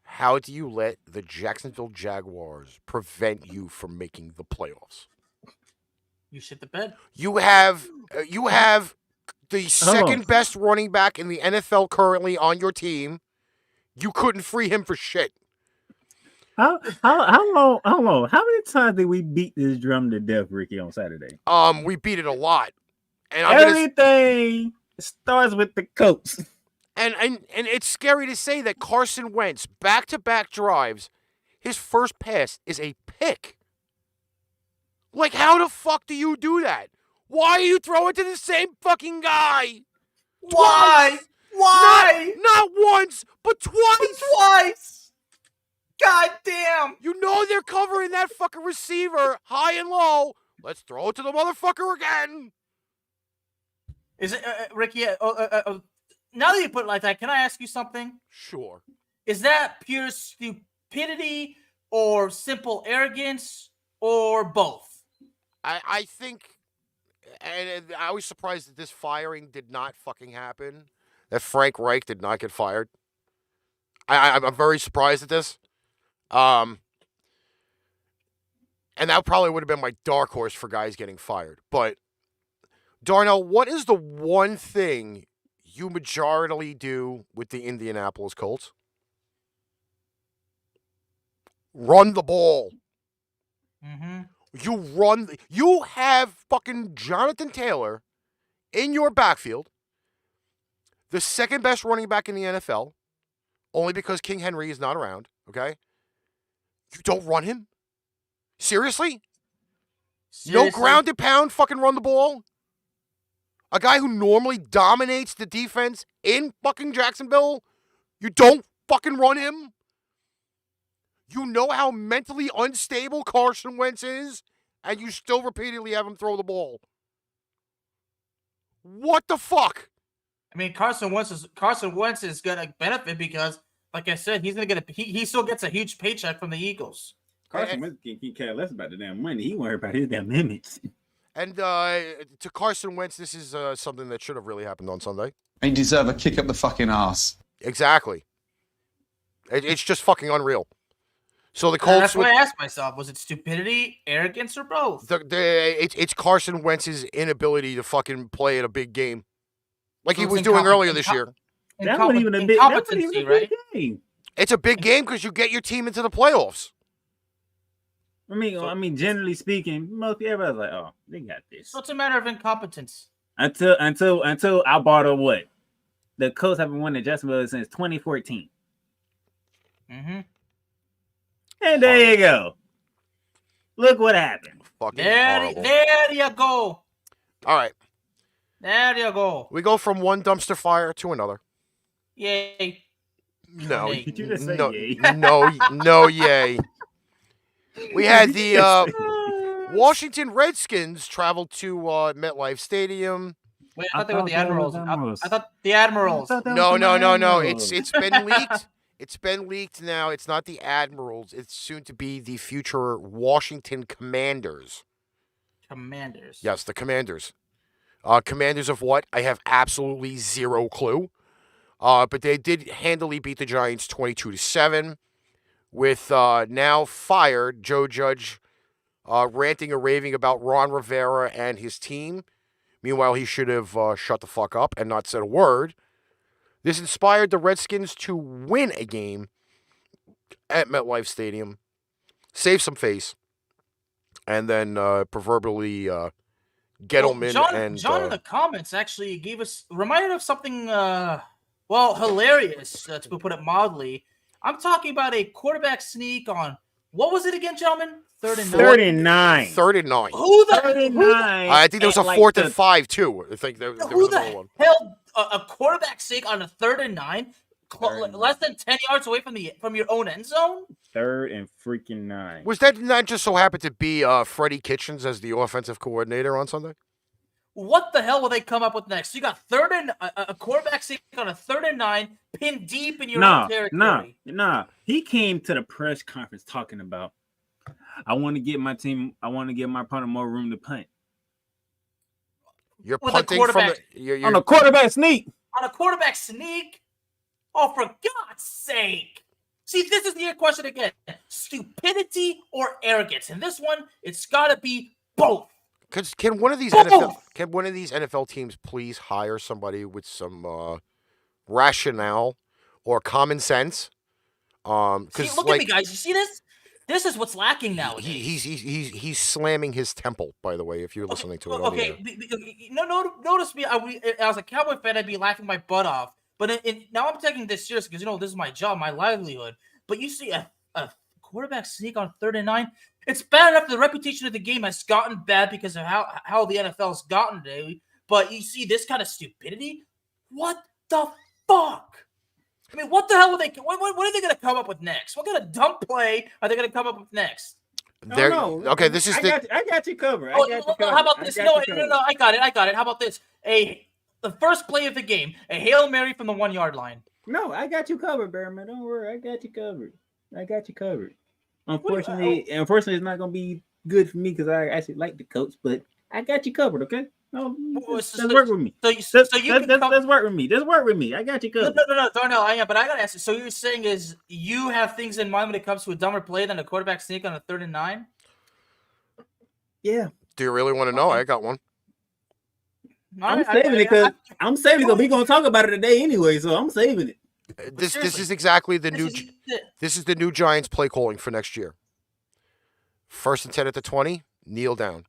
How do you let the Jacksonville Jaguars prevent you from making the playoffs? You shit the bed. You have the second best running back in the NFL currently on your team. You couldn't free him for shit. How long? How many times did we beat this drum to death, Ricky, on Saturday? We beat it a lot. And everything starts with the coach. And it's scary to say that Carson Wentz, back-to-back drives, his first pass is a pick. Like, how the fuck do you do that? Why are you throwing to the same fucking guy? Why? Why? Not once, but twice. Twice. God damn. You know they're covering that fucking receiver high and low. Let's throw it to the motherfucker again. Is it, Ricky? Now that you put it like that, can I ask you something? Sure. Is that pure stupidity or simple arrogance or both? I think, and I was surprised that this firing did not fucking happen. That Frank Reich did not get fired. I'm very surprised at this. And that probably would have been my dark horse for guys getting fired. But, Darnell, what is the one thing you majorly do with the Indianapolis Colts? Run the ball. Mm-hmm. You have fucking Jonathan Taylor in your backfield, the second best running back in the NFL, only because King Henry is not around, okay? You don't run him? Seriously? No ground and pound, fucking run the ball? A guy who normally dominates the defense in fucking Jacksonville, you don't fucking run him? You know how mentally unstable Carson Wentz is, and you still repeatedly have him throw the ball. What the fuck? I mean, Carson Wentz is gonna benefit because, like I said, he's gonna he still gets a huge paycheck from the Eagles. Carson Wentz can care less about the damn money. He worried about his damn image. And to Carson Wentz, this is something that should have really happened on Sunday. He deserve a kick up the fucking ass. Exactly. It's just fucking unreal. So the Colts. That's what I asked myself: was it stupidity, arrogance, or both? It's Carson Wentz's inability to fucking play at a big game, like he was doing earlier this year. That wasn't even a big game. It's a big game because you get your team into the playoffs. I mean, generally speaking, most everybody's like, "Oh, they got this." So it's a matter of incompetence. Until I brought up what the Colts haven't won in Jacksonville since 2014. Mm-hmm. And there you go. Look what happened. Fucking there you go. All right. There you go. We go from one dumpster fire to another. Yay. No. Yay. Did you just say no, yay? no, yay. We had the Washington Redskins travel to MetLife Stadium. Wait, I thought they were the Admirals. I thought the Admirals. No. It's been leaked. It's been leaked now. It's not the Admirals. It's soon to be the future Washington Commanders. Commanders. Yes, the Commanders. Commanders of what? I have absolutely zero clue. But they did handily beat the Giants 22-7. with now fired Joe Judge ranting and raving about Ron Rivera and his team. Meanwhile, he should have shut the fuck up and not said a word. This inspired the Redskins to win a game at MetLife Stadium, save some face, and then proverbially Gettleman John in the comments actually reminded of something, hilarious, to put it mildly. I'm talking about a quarterback sneak on, what was it again, gentlemen? 39. 39. Who the 39. I think there was a 4th and 5 too. I think there was another one. Hell, a quarterback sneak on a 3rd and 9, less than 10 yards away from your own end zone? 3rd and freaking 9. Was that not just so happened to be Freddie Kitchens as the offensive coordinator on Sunday? What the hell will they come up with next? You got a quarterback sneak on a 3rd and 9, pinned deep in your own territory. Nah. He came to the press conference talking about, I want to get my opponent more room to punt. You're With punting from on a quarterback sneak. On a quarterback sneak? Oh, for God's sake. See, this is the question again. Stupidity or arrogance? In this one, it's got to be both. Can one of these NFL teams please hire somebody with some rationale or common sense? See, look at me, guys. You see this? This is what's lacking nowadays. He's slamming his temple, by the way, if you're listening to it. Okay, notice me. As a Cowboy fan, I'd be laughing my butt off. But now I'm taking this serious because, this is my job, my livelihood. But you see a quarterback sneak on 3rd and 9. It's bad enough the reputation of the game has gotten bad because of how the NFL's gotten today. But you see this kind of stupidity? What the fuck? I mean, what the hell are they? What are they going to come up with next? What kind of dumb play are they going to come up with next? Okay, this is I got you covered. How about this? No, I got it. How about this? The first play of the game, a Hail Mary from the 1 yard line. No, I got you covered, Bearman. Don't worry, I got you covered. Unfortunately, it's not going to be good for me because I actually like the coach, but I got you covered. Okay. No, let's work with me. Let's work with me. Just work with me. I got you covered. No, Darnell, but I gotta ask you. So you're saying is you have things in mind when it comes to a dumber play than a quarterback sneak on a 3rd and 9? Yeah. Do you really want to know? I got one. I'm saving it because we're gonna talk about it today anyway. So I'm saving it. This is exactly the new. This is the new Giants play calling for next year. 1st and 10 at the 20. Kneel down.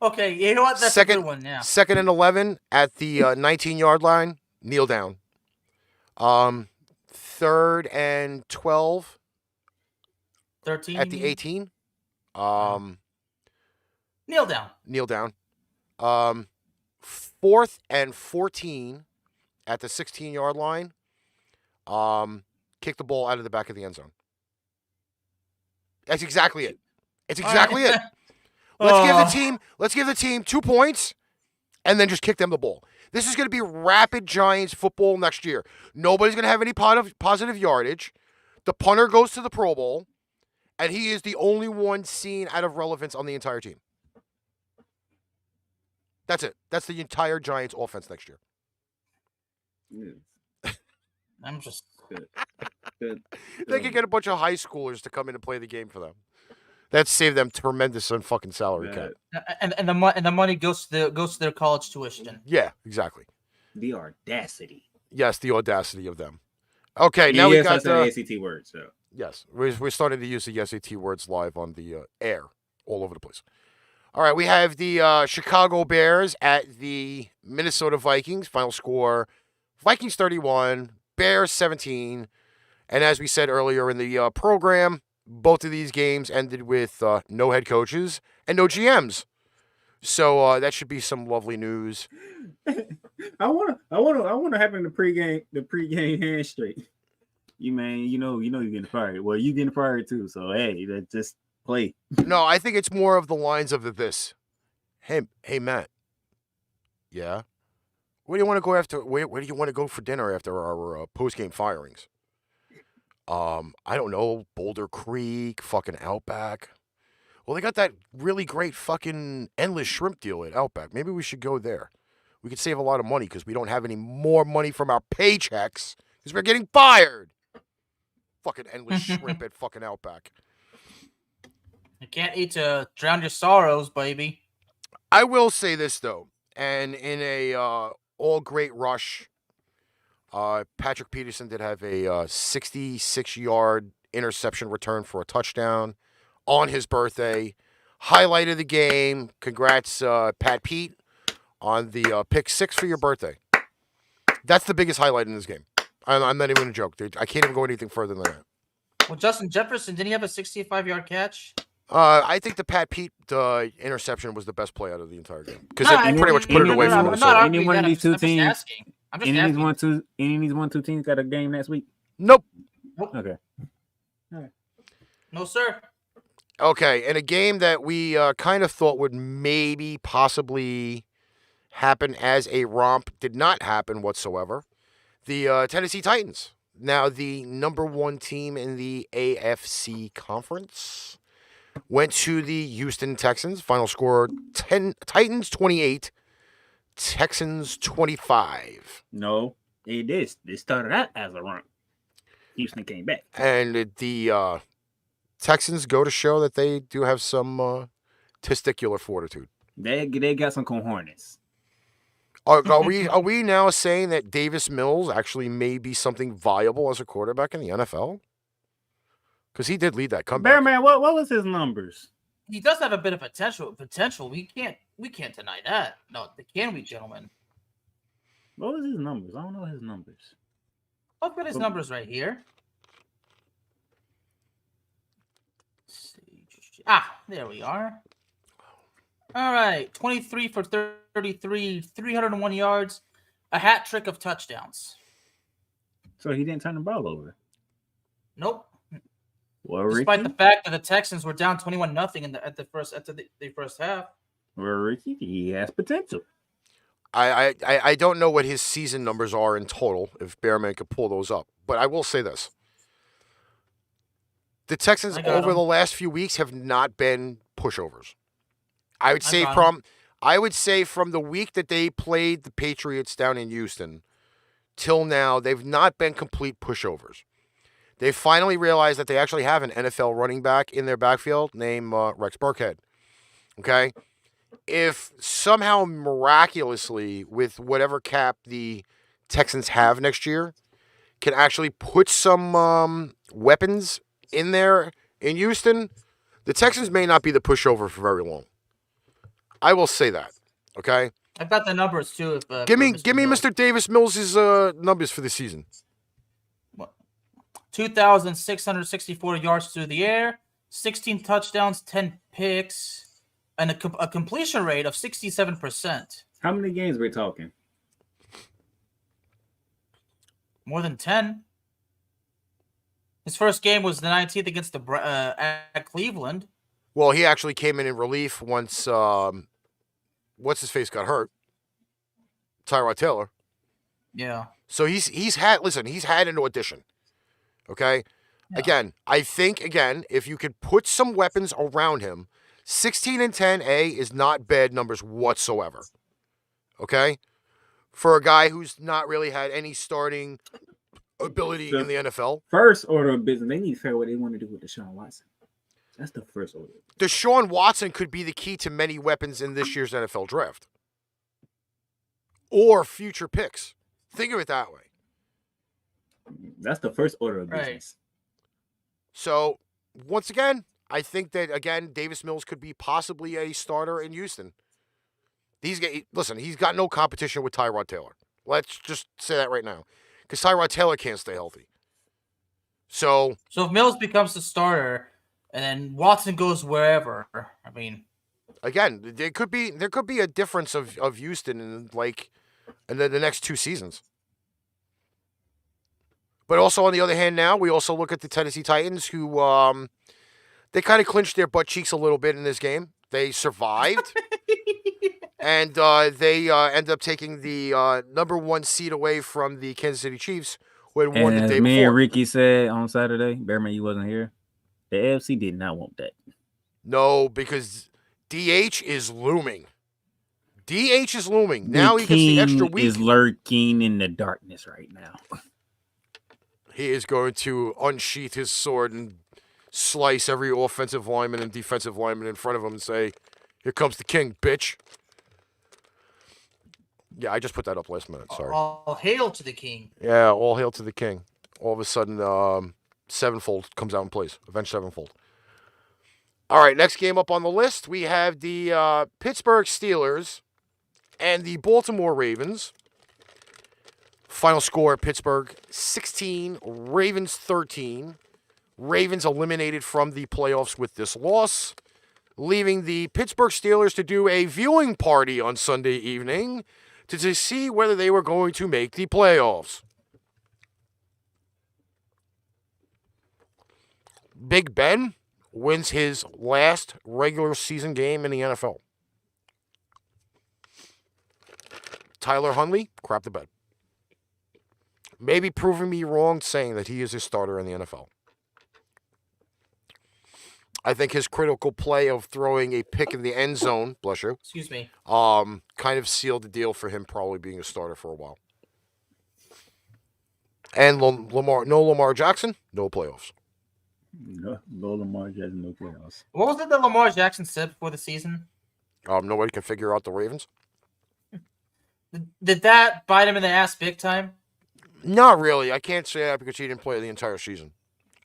Okay, you know what? That's a good one. Yeah. 2nd and 11 at the 19-yard line. Kneel down. 3rd and 12. 13 at the 18. Kneel down. 4th and 14 at the 16-yard line. Kick the ball out of the back of the end zone. That's exactly it. It's exactly it. Let's give the team 2 points and then just kick them the ball. This is going to be rapid Giants football next year. Nobody's going to have any positive yardage. The punter goes to the Pro Bowl, and he is the only one seen out of relevance on the entire team. That's it. That's the entire Giants offense next year. I'm just good. They could get a bunch of high schoolers to come in and play the game for them. That saved them tremendous on fucking salary cap. And the money goes to their college tuition. Yeah, exactly. The audacity. Yes, the audacity of them. Okay, now we got the SAT words. So yes, we're starting to use the SAT words live on the air all over the place. All right, we have the Chicago Bears at the Minnesota Vikings. Final score: Vikings 31, Bears 17. And as we said earlier in the program, both of these games ended with no head coaches and no GMs. So that should be some lovely news. I want to happen the pregame handshake. You know you're getting fired. Well, you getting fired too. So hey, just play. No, I think it's more of the lines of this. Hey Matt. Yeah. Where do you want to go after? Where do you want to go for dinner after our post-game firings? I don't know, Boulder Creek, fucking Outback. Well, they got that really great fucking endless shrimp deal at Outback. Maybe we should go there. We could save a lot of money because we don't have any more money from our paychecks because we're getting fired. fucking endless shrimp at fucking Outback. You can't eat to drown your sorrows, baby. I will say this though, and in a all great rush, Patrick Peterson did have a 66-yard interception return for a touchdown on his birthday. Highlight of the game. Congrats, Pat Pete, on the pick 6 for your birthday. That's the biggest highlight in this game. I'm not even going to joke. Dude. I can't even go anything further than that. Well, Justin Jefferson, didn't he have a 65-yard catch? I think the Pat Pete interception was the best play out of the entire game because he pretty much put it away from I'm Minnesota. not arguing Any one that. of these two I'm just teams- asking. I'm just Any of asking. these 1-2 teams got a game next week? Nope. Okay. No, sir. Okay, and a game that we kind of thought would maybe possibly happen as a romp did not happen whatsoever. The Tennessee Titans, now the number 1 team in the AFC Conference, went to the Houston Texans. Final score, Titans 28, Texans 25. No, it is. They started out as a run. Houston came back. And the Texans go to show that they do have some testicular fortitude. They got some cojones. Are we now saying that Davis Mills actually may be something viable as a quarterback in the NFL? Because he did lead that comeback. Bearman, what was his numbers? He does have a bit of potential. We can't deny that. No, can we, gentlemen? What was his numbers? I don't know his numbers. I've got his numbers right here. There we are. All right, 23 for 33, 301 yards, a hat trick of touchdowns. So he didn't turn the ball over. Nope. Well, Despite Ricky, the fact that the Texans were down 21-0 at the first half. he has potential. I don't know what his season numbers are in total, if Bearman could pull those up. But I will say this. The Texans over the last few weeks have not been pushovers. I would say from the week that they played the Patriots down in Houston till now, they've not been complete pushovers. They finally realized that they actually have an NFL running back in their backfield named Rex Burkhead. Okay? If somehow miraculously, with whatever cap the Texans have next year, can actually put some weapons in there in Houston, the Texans may not be the pushover for very long. I will say that. Okay? I've got the numbers too. Give me Mr. Davis Mills' numbers for the season. 2,664 yards through the air, 16 touchdowns, 10 picks, and a completion rate of 67%. How many games are we talking? More than 10. His first game was the 19th against at Cleveland. Well, he actually came in relief once what's his face got hurt. Tyrod Taylor. Yeah. So he's had an audition. Okay? Yeah. Again, I think if you could put some weapons around him, 16-10 is not bad numbers whatsoever. Okay? For a guy who's not really had any starting ability in the NFL. First order of business, they need to figure out what they want to do with Deshaun Watson. That's the first order. Deshaun Watson could be the key to many weapons in this year's NFL draft. Or future picks. Think of it that way. That's the first order of business. Right. So, once again, I think that, Davis Mills could be possibly a starter in Houston. He's got no competition with Tyrod Taylor. Let's just say that right now. Because Tyrod Taylor can't stay healthy. So if Mills becomes the starter and then Watson goes wherever, I mean, again, there could be a difference of Houston in the next 2 seasons. But also on the other hand, now we also look at the Tennessee Titans, who they kind of clinched their butt cheeks a little bit in this game. They survived, and they end up taking the number 1 seed away from the Kansas City Chiefs, who had won the day before. Me and Ricky said on Saturday, Bearman, you wasn't here. The AFC did not want that. No, because DH is looming. DH is looming. Now he gets the extra week. Is lurking in the darkness right now. He is going to unsheath his sword and slice every offensive lineman and defensive lineman in front of him and say, "Here comes the king, bitch." Yeah, I just put that up last minute. Sorry. All hail to the king. Yeah, all hail to the king. All of a sudden, Sevenfold comes out and plays. Avenged Sevenfold. All right, next game up on the list, we have the Pittsburgh Steelers and the Baltimore Ravens. Final score, Pittsburgh 16, Ravens 13. Ravens eliminated from the playoffs with this loss, leaving the Pittsburgh Steelers to do a viewing party on Sunday evening to see whether they were going to make the playoffs. Big Ben wins his last regular season game in the NFL. Tyler Huntley, crap the bed. Maybe proving me wrong saying that he is a starter in the NFL. I think his critical play of throwing a pick in the end zone, bless you, Excuse me. kind of sealed the deal for him probably being a starter for a while. And Lamar Jackson, no playoffs. No Lamar Jackson, no playoffs. What was it that Lamar Jackson said before the season? Nobody can figure out the Ravens. Did that bite him in the ass big time? Not really. I can't say that because he didn't play the entire season.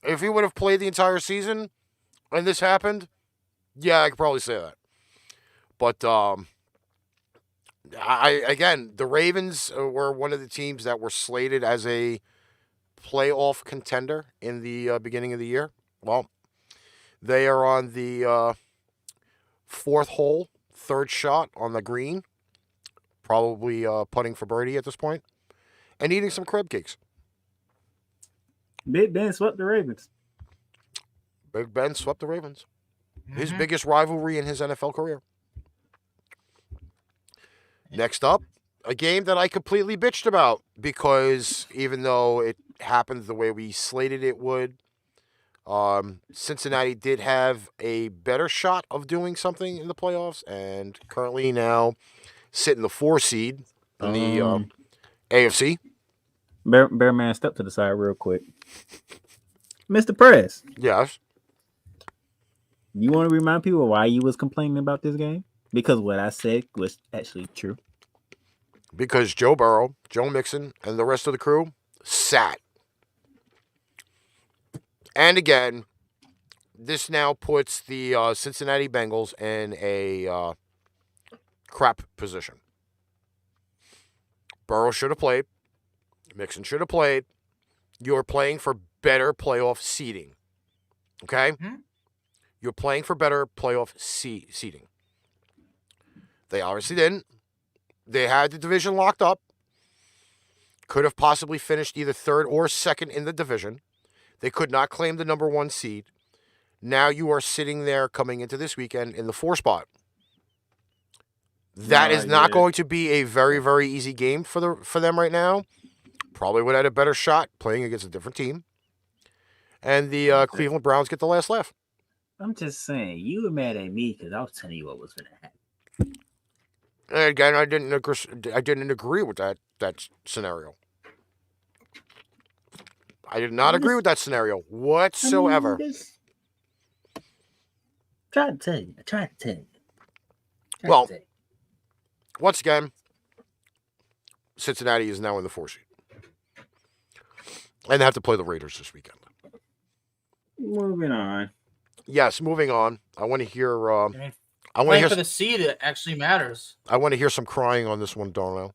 If he would have played the entire season and this happened, yeah, I could probably say that. But the Ravens were one of the teams that were slated as a playoff contender in the beginning of the year. Well, they are on the fourth hole, third shot on the green, probably putting for birdie at this point, and eating some crab cakes. Big Ben swept the Ravens. Big Ben swept the Ravens. His biggest rivalry in his NFL career. Next up, a game that I completely bitched about because even though it happened the way we slated it would, Cincinnati did have a better shot of doing something in the playoffs and currently now sit in the 4 seed in the AFC. Bear Man, step to the side real quick. Mr. Prez, Yes. you want to remind people why you was complaining about this game? Because what I said was actually true. Because Joe Burrow, Joe Mixon, and the rest of the crew sat. And again, this now puts the Cincinnati Bengals in a crap position. Burrow should have played. Mixon should have played. You're playing for better playoff seeding. Okay? You're playing for better playoff seeding. They obviously didn't. They had the division locked up. Could have possibly finished either third or second in the division. They could not claim the number 1 seed. Now you are sitting there coming into this weekend in the 4 spot. That is not going to be a very, very easy game for them right now. Probably would have had a better shot playing against a different team. And the Cleveland Browns get the last laugh. I'm just saying, you were mad at me because I was telling you what was going to happen. And again, I didn't agree with that scenario. I did not agree with that scenario whatsoever. Try to tell you. Well, once again, Cincinnati is now in the 4 seed. And they have to play the Raiders this weekend. Moving on. Yes, moving on. I want to hear. I want to Playing hear. for the seed, it actually matters. I want to hear some crying on this one, Darnell.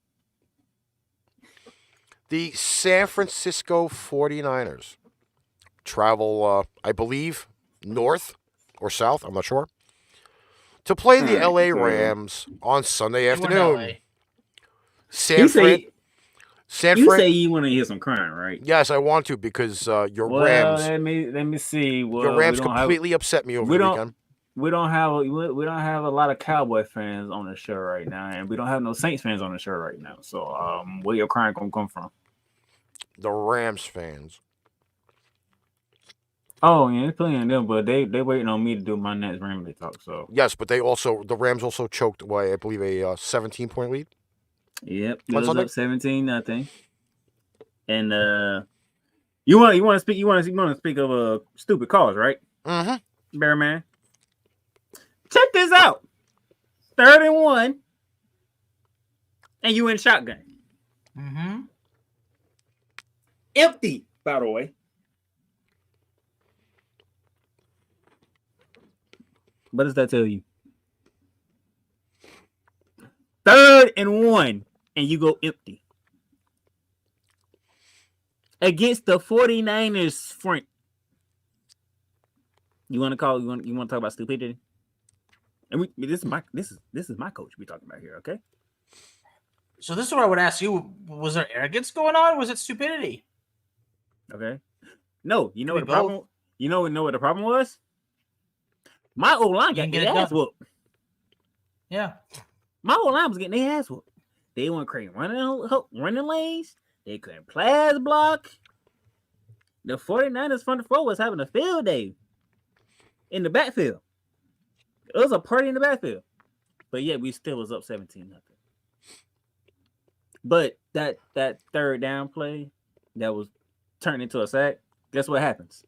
The San Francisco 49ers travel, I believe, north or south. I'm not sure. To play the LA Rams on Sunday afternoon. You say you want to hear some crying, right? Yes, I want to because your Rams. Let me see. Well, your Rams completely upset me over the weekend. We don't have a lot of Cowboy fans on the show right now, and we don't have no Saints fans on the show right now. So, where your crying gonna come from? The Rams fans. Oh yeah, they're playing them, but they waiting on me to do my next Ramley talk. So yes, but the Rams also choked away, I believe, a 17-point lead. Yep, it was up 17-0, and You want to speak of stupid calls, right? Mm-hmm. Bear man. Check this out. 3rd and 1, and you in shotgun. Mm-hmm. Empty, by the way. What does that tell you? 3rd and 1, and you go empty. Against the 49ers front. You want to talk about stupidity? And this is my coach we're talking about here, okay? So this is what I would ask you: was there arrogance going on? Or was it stupidity? Okay. No, you know Could what be the problem? both. You know what the problem was? My O-line got Didn't get their it ass done. whooped. Yeah. My O-line was getting their ass whooped. They weren't creating running lanes. They couldn't pass block. The 49ers front four was having a field day in the backfield. It was a party in the backfield. But yet we still was up 17-0. But that 3rd down play that was turned into a sack, guess what happens?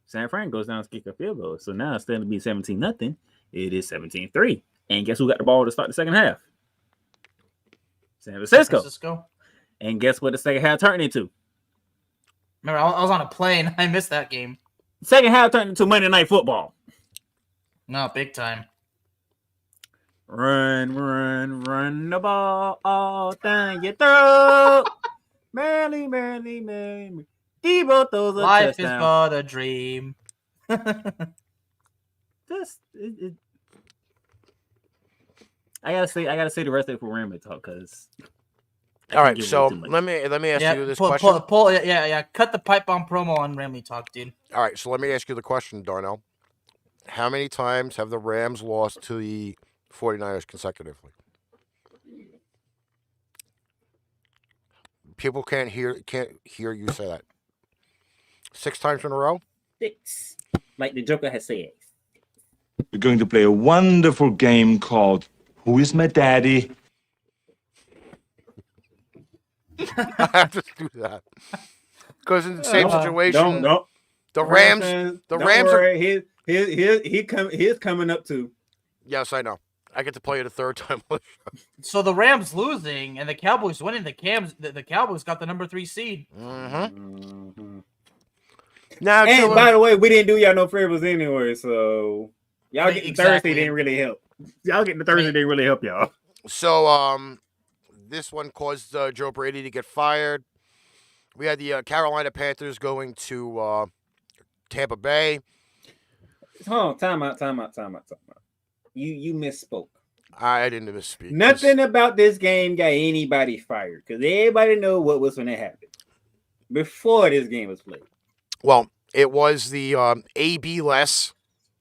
San Fran goes down to kick a field goal. So now instead of being 17-0, it is 17-3. And guess who got the ball to start the second half? San Francisco. And guess what the second half turned into? Remember, I was on a plane. I missed that game. Second half turned into Monday Night Football. No, big time. Run the ball all down your throat. Merrily. Debo throws a Life touchdown. is but a dream. I gotta say the rest of it for Rambo talk because. All right, so let me ask you this question. Yeah. Cut the pipe bomb promo on Ramley Talk, dude. All right, so let me ask you the question, Darnell. How many times have the Rams lost to the 49ers consecutively? People can't hear you say that. 6 times in a row? 6. Like the Joker has said. We're going to play a wonderful game called Who is My Daddy? I have to do that. Because in the same situation, don't. The Rams worry, are he's coming up too. Yes, I know. I get to play it a 3rd time. So the Rams losing and the Cowboys winning. The Cowboys got the number 3 seed. Mm-hmm. Now, and by the way, we didn't do y'all no favors anyway, so y'all getting Exactly. Thursday didn't really help. Y'all getting the Thursday didn't really help y'all. So, this one caused Joe Brady to get fired. We had the Carolina Panthers going to Tampa Bay. Hold on, time out. You misspoke. I didn't misspeak. Nothing about this game got anybody fired because everybody know what was going to happen before this game was played. Well, it was the AB-less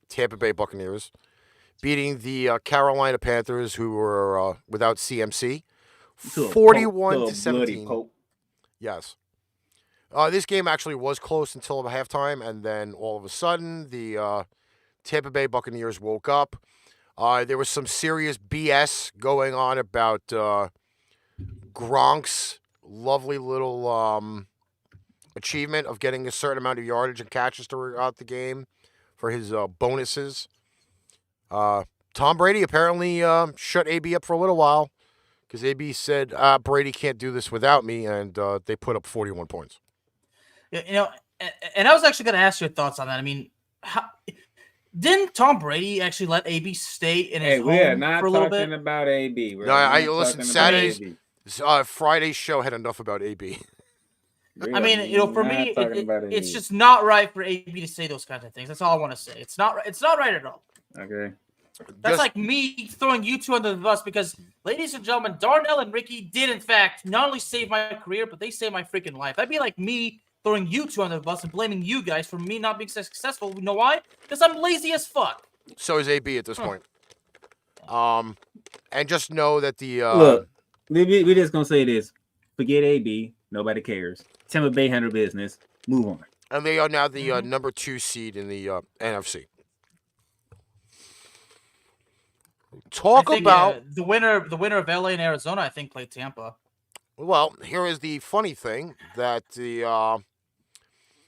Tampa Bay Buccaneers beating the Carolina Panthers, who were without CMC, 41-17. Yes. This game actually was close until halftime, and then all of a sudden, the Tampa Bay Buccaneers woke up. There was some serious BS going on about Gronk's lovely little achievement of getting a certain amount of yardage and catches throughout the game for his bonuses. Tom Brady apparently shut AB up for a little while because AB said, Brady can't do this without me, and they put up 41 points. You know, and I was actually going to ask your thoughts on that. I mean, didn't Tom Brady actually let AB stay in his home we are not for a little bit? talking about AB. No, I listen. Saturday's Friday's show had enough about AB. I mean, you know, for me, it's just not right for AB to say those kinds of things. That's all I want to say. It's not right at all. Okay. That's like me throwing you two under the bus because, ladies and gentlemen, Darnell and Ricky did, in fact, not only save my career, but they saved my freaking life. That'd be like me throwing you two under the bus and blaming you guys for me not being successful. You know why? Because I'm lazy as fuck. So is AB at this point. And just know that the look, we just gonna say this: forget AB. Nobody cares. Tampa Bay handle business. Move on. And they are now the number 2 seed in the NFC. Talk about the winner of LA and Arizona. I think played Tampa. Well, here is the funny thing that the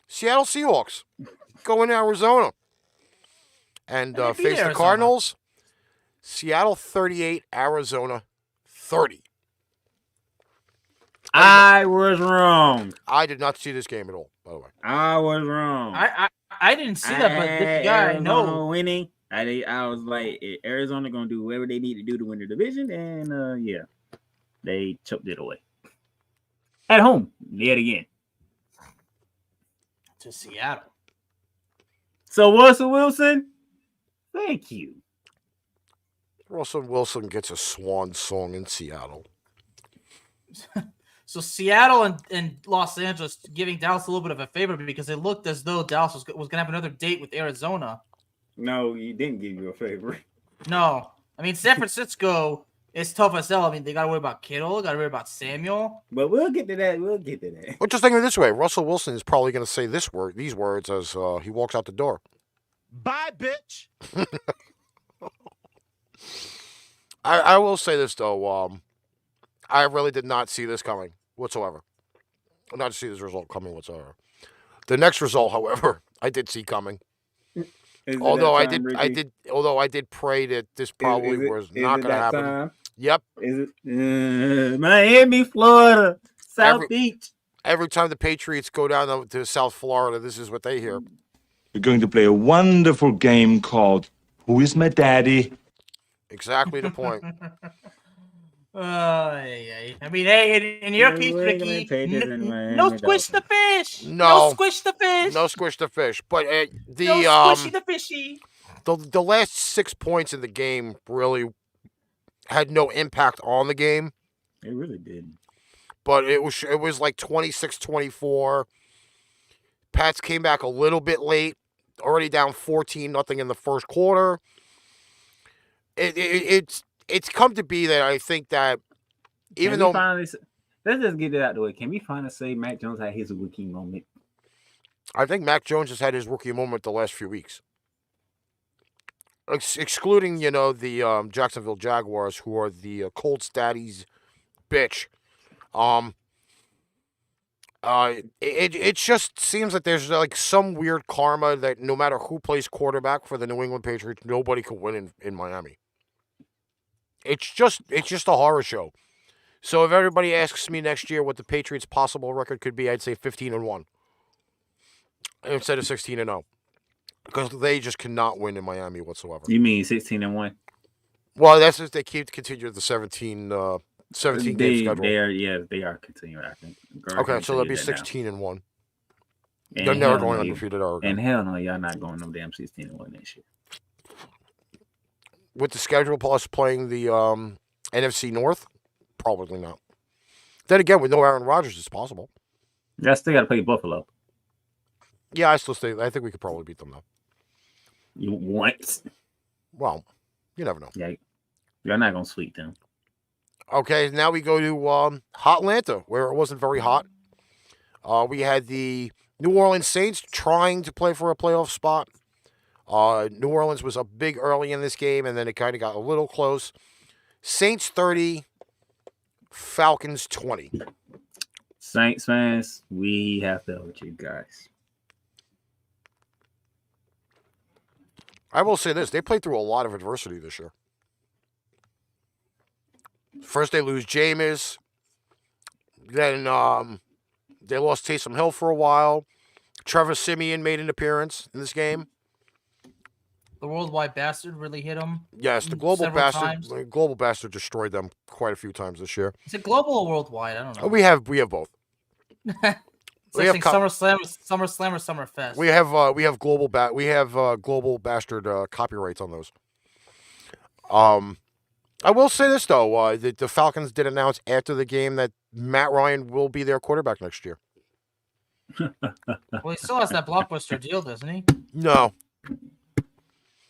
Seattle Seahawks go in Arizona and They beat face the Arizona. Cardinals. Seattle 38, Arizona 30. I was wrong. I did not see this game at all, by the way. I was wrong. I didn't see that, but this guy I know. Winning. I was like, Arizona gonna do whatever they need to do to win the division, and yeah, they choked it away at home yet again. To Seattle. So Russell Wilson, thank you. Russell Wilson gets a swan song in Seattle. So Seattle and Los Angeles giving Dallas a little bit of a favor because it looked as though Dallas was going to have another date with Arizona. No, he didn't give you a favor. No. I mean, San Francisco is tough as hell. I mean, they got to worry about Kittle, got to worry about Samuel. But we'll get to that. But just think of it this way. Russell Wilson is probably going to say these words as he walks out the door. Bye, bitch. I will say this, though. I really did not see this coming whatsoever. Not to see this result coming whatsoever. The next result, however, I did see coming. Although I did pray that this probably was not going to happen. Time? Yep. Is it Miami, Florida, South Beach? Every time the Patriots go down to South Florida, this is what they hear. We're going to play a wonderful game called Who is My Daddy? Exactly the point. I mean, hey, in your case, Ricky, no squish the fish. No squish the fish. No squish the fish. But no squishy the fishy. The last 6 points in the game really had no impact on the game. It really did. But it was like 26-24. Pats came back a little bit late, already down 14-0 in the first quarter. It's come to be that I think that even though let's just get it out the way. Can we finally say Mac Jones had his rookie moment? I think Mac Jones has had his rookie moment the last few weeks. Excluding, the Jacksonville Jaguars, who are the Colts daddy's bitch. It just seems that there's like some weird karma that no matter who plays quarterback for the New England Patriots, nobody can win in Miami. It's just a horror show. So if everybody asks me next year what the Patriots' possible record could be, I'd say 15-1 instead of 16-0, because they just cannot win in Miami whatsoever. You mean 16-1? Well, that's if they continue the 17 game schedule. They are continuing. I think. Okay, so that'll be 16-1. And They're never going undefeated ever. And hell no, y'all not going no damn 16-1 this year. With the schedule plus playing the NFC North, probably not. Then again, with no Aaron Rodgers, it's possible. Yeah, still got to play Buffalo. Yeah, I think we could probably beat them though. You what? Well, you never know. Yeah, you're not gonna sweep them. Okay, now we go to Hot Atlanta, where it wasn't very hot. We had the New Orleans Saints trying to play for a playoff spot. New Orleans was up big early in this game, and then it kind of got a little close. Saints 30, Falcons 20. Saints fans, we have to help you guys. I will say this. They played through a lot of adversity this year. First, they lose Jameis. Then they lost Taysom Hill for a while. Trevor Siemian made an appearance in this game. The worldwide bastard really hit them. Yes, the global bastard. Times. The global bastard destroyed them quite a few times this year. Is it global or worldwide? I don't know. We have both. It's like SummerSlam or Summerfest. We have global bastard copyrights on those. I will say this though, the Falcons did announce after the game that Matt Ryan will be their quarterback next year. Well, he still has that blockbuster deal, doesn't he? No.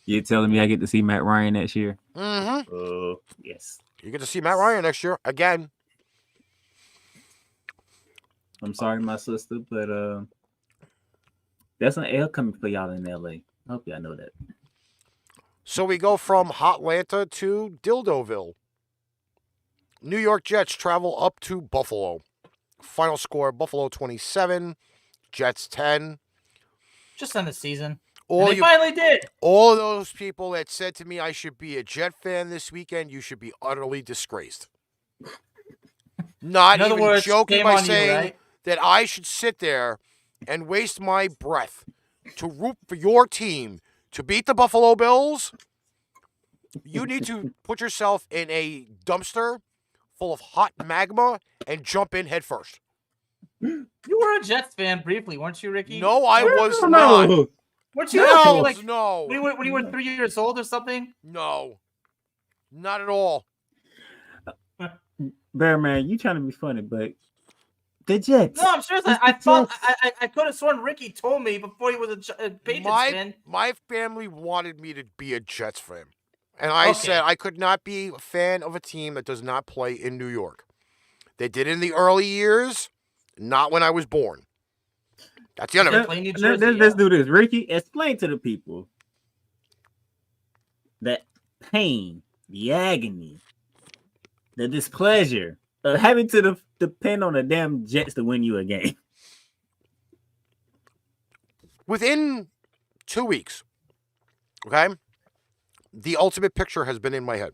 You telling me I get to see Matt Ryan next year? Mm-hmm. Yes. You get to see Matt Ryan next year again. I'm sorry, my sister, but that's an L coming for y'all in LA. I hope y'all know that. So we go from Hotlanta to Dildoville. New York Jets travel up to Buffalo. Final score, Buffalo 27, Jets 10. Just end the season. All And they finally did. All of those people that said to me I should be a Jet fan this weekend, you should be utterly disgraced. Not In other even words, joking shame by on you, saying right? that I should sit there and waste my breath to root for your team to beat the Buffalo Bills. You need to put yourself in a dumpster full of hot magma and jump in head first. You were a Jets fan briefly, weren't you, Ricky? No, I was Hell not. no. Weren't you Hell like no. when you were 3 years old or something? No. Not at all. Bear man, you trying to be funny, but the Jets. No, I'm serious. It's I the thought Jets. I could have sworn Ricky told me before he was a Patriots fan. My family wanted me to be a Jets fan. And I said I could not be a fan of a team that does not play in New York. They did in the early years, not when I was born. That's the end of it. Play New Jersey, Let's do this. Ricky, explain to the people that pain, the agony, the displeasure of having to depend on the damn Jets to win you a game. Within 2 weeks, okay, the ultimate picture has been in my head.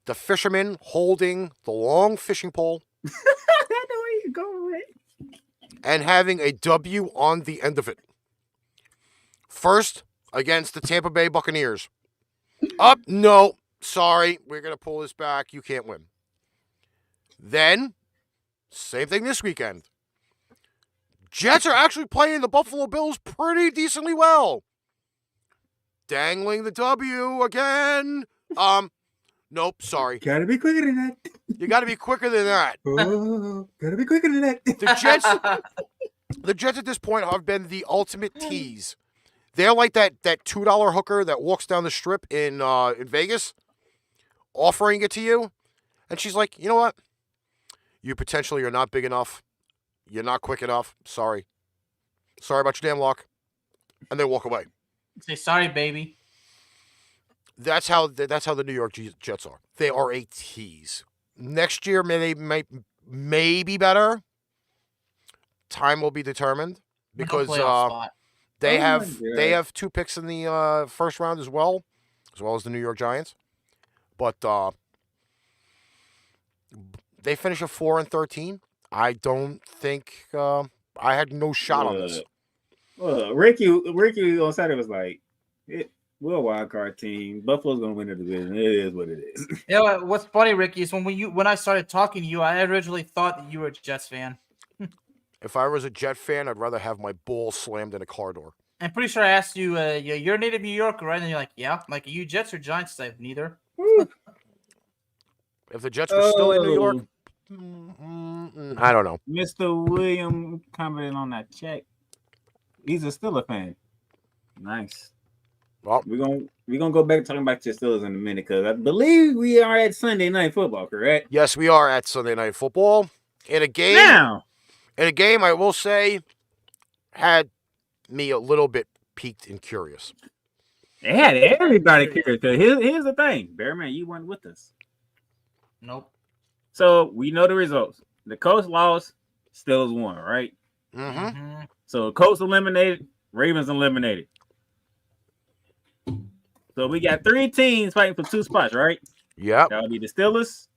The fisherman holding the long fishing pole I know where you're going with. and having a W on the end of it. First, against the Tampa Bay Buccaneers. Up, no, sorry, we're going to pull this back. You can't win. Then, same thing this weekend. Jets are actually playing the Buffalo Bills pretty decently well. Dangling the W again. Nope, sorry. Gotta be quicker than that. You got to be quicker than that. Oh, gotta be quicker than that. The Jets at this point have been the ultimate tease. They're like that $2 hooker that walks down the strip in Vegas, offering it to you, and she's like, you know what? You potentially are not big enough. You're not quick enough. Sorry about your damn luck, and they walk away. Say sorry, baby. That's how the New York Jets are. They are a tease. Next year, they may be better. Time will be determined because they have 2 picks in the first round as well as the New York Giants. But they finish at 4-13. I don't think I had no shot on this. Ricky on Saturday was like, we're a wild card team. Buffalo's gonna win the division. It is what it is. Yeah, what's funny, Ricky, is when I started talking to you, I originally thought that you were a Jets fan. If I was a Jet fan, I'd rather have my balls slammed in a car door. I'm pretty sure I asked you, you're a native New Yorker, right? And you're like, yeah. I'm like, are you Jets or Giants? I have neither. If the Jets were still in New York, I don't know. Mr. William commenting on that check. He's a Steelers fan. Nice. Well, we're gonna go back talking about your Steelers in a minute because I believe we are at Sunday Night Football, correct? Yes, we are at Sunday Night Football. In a game, I will say, had me a little bit piqued and curious. It had everybody curious. Here's the thing, Bearman, you weren't with us. Nope. So we know the results. The Colts lost, Steelers won, right? Mm-hmm. So Colts eliminated, Ravens eliminated. So we got 3 teams fighting for 2 spots, right? Yep. That would be the Steelers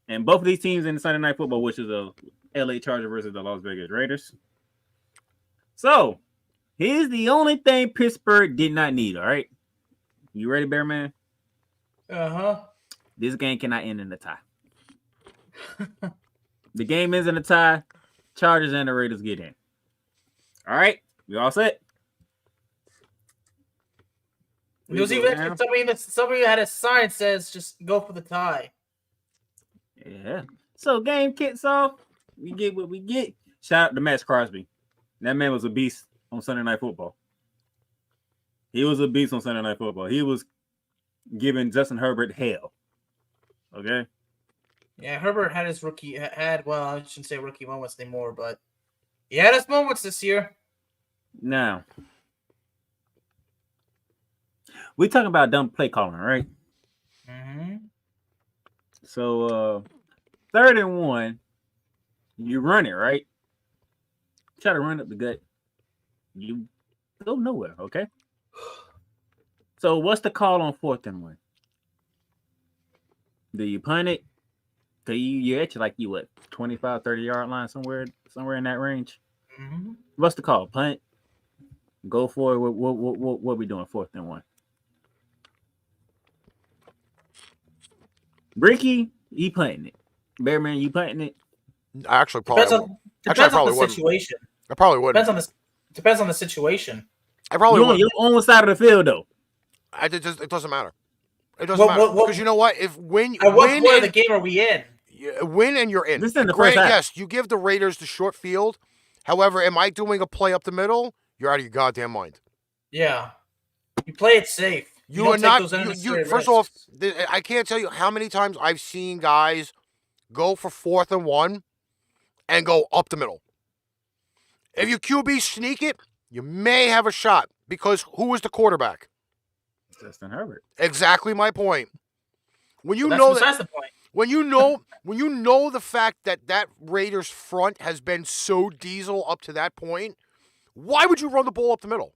and both of these teams in the Sunday Night Football, which is the LA Chargers versus the Las Vegas Raiders. So here's the only thing Pittsburgh did not need, all right? You ready, Bearman? Uh-huh. This game cannot end in a tie. The game ends in a tie. Chargers and the Raiders get in. All right? We all set? There was even somebody had a sign that says just go for the tie. Yeah. So game kicks off. We get what we get. Shout out to Max Crosby. That man was a beast on Sunday Night Football. He was a beast on Sunday Night Football. He was giving Justin Herbert hell. Okay? Yeah, Herbert had his well, I shouldn't say rookie moments anymore, but he had his moments this year. Now, we talking about dumb play calling, right? Mm-hmm. So, 3rd and 1, you run it, right? Try to run up the gut. You go nowhere. Okay. So what's the call on 4th and 1? Do you punt it? Do you're actually like you what 25, 30-yard line somewhere in that range? Mm-hmm. What's the call? Punt? Go for it. What we doing 4th and 1? Bricky, he punting it. Bearman, you punting it? I actually probably Depends wouldn't. on Actually, I probably the wouldn't. situation. I probably wouldn't. Depends on the situation. I probably You on wouldn't. your own side of the field though. It doesn't matter. It doesn't matter because you know what? If when At what point of the game are we in? Win and you're in. This is in the first half. Yes, you give the Raiders the short field. However, am I doing a play up the middle? You're out of your goddamn mind. Yeah, you play it safe. You don't are take not. those unnecessary First risks. off, I can't tell you how many times I've seen guys go for 4th and 1 and go up the middle. If you QB sneak it, you may have a shot because who is the quarterback? Justin Herbert. Exactly my point. When you That's know besides that, the point. when you know the fact that Raiders front has been so diesel up to that point, why would you run the ball up the middle?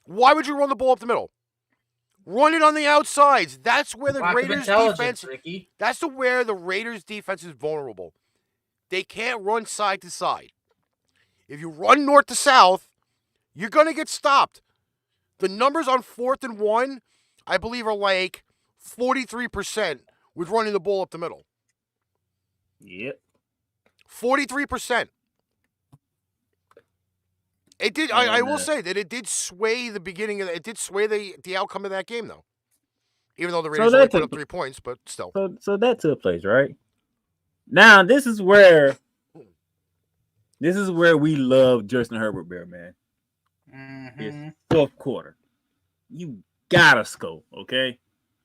Why would you run the ball up the middle? Run it on the outsides. That's where the Lack of Raiders intelligence, defense. Ricky. That's where the Raiders defense is vulnerable. They can't run side to side. If you run north to south, you're gonna get stopped. The numbers on 4th and 1, I believe, are like 43% with running the ball up the middle. Yep. 43%. It did. I will say that it did sway the beginning of it. Did sway the outcome of that game, though. Even though the Raiders only put up 3 points, but still. So that took place, right? Now this is where we love Justin Herbert, Bear man. It's 4th quarter. You gotta score, okay?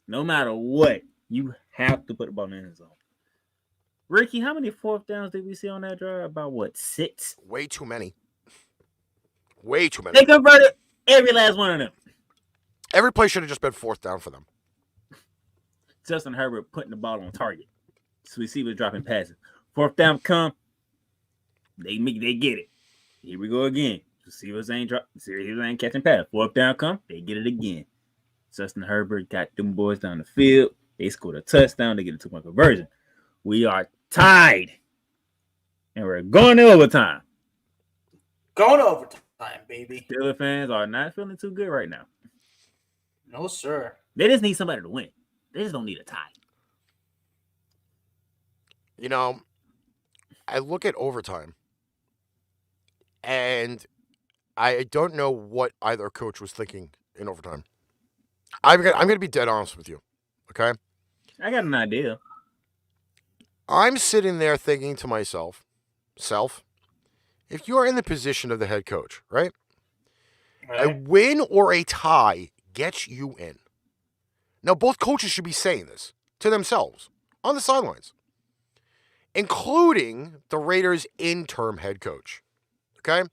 No matter what, you have to put the ball in the end zone. Ricky, how many 4th downs did we see on that drive? About what, 6? Way too many. Way too many. They converted every last one of them. Every play should have just been 4th down for them. Justin Herbert putting the ball on target. So we see what's dropping passes. 4th down come, they get it. Here we go again. See what's ain't catching pass. 4th down come, they get it again. Justin Herbert got them boys down the field. They scored a touchdown. They get a 2-point conversion. We are tied. And we're going to overtime. Going to overtime, baby. Steelers fans are not feeling too good right now. No, sir. They just need somebody to win. They just don't need a tie. You know, I look at overtime, and I don't know what either coach was thinking in overtime. I'm gonna be dead honest with you, okay? I got an idea. I'm sitting there thinking to myself, if you're in the position of the head coach, right? A win or a tie gets you in. Now, both coaches should be saying this to themselves on the sidelines, including the Raiders' interim head coach. Okay?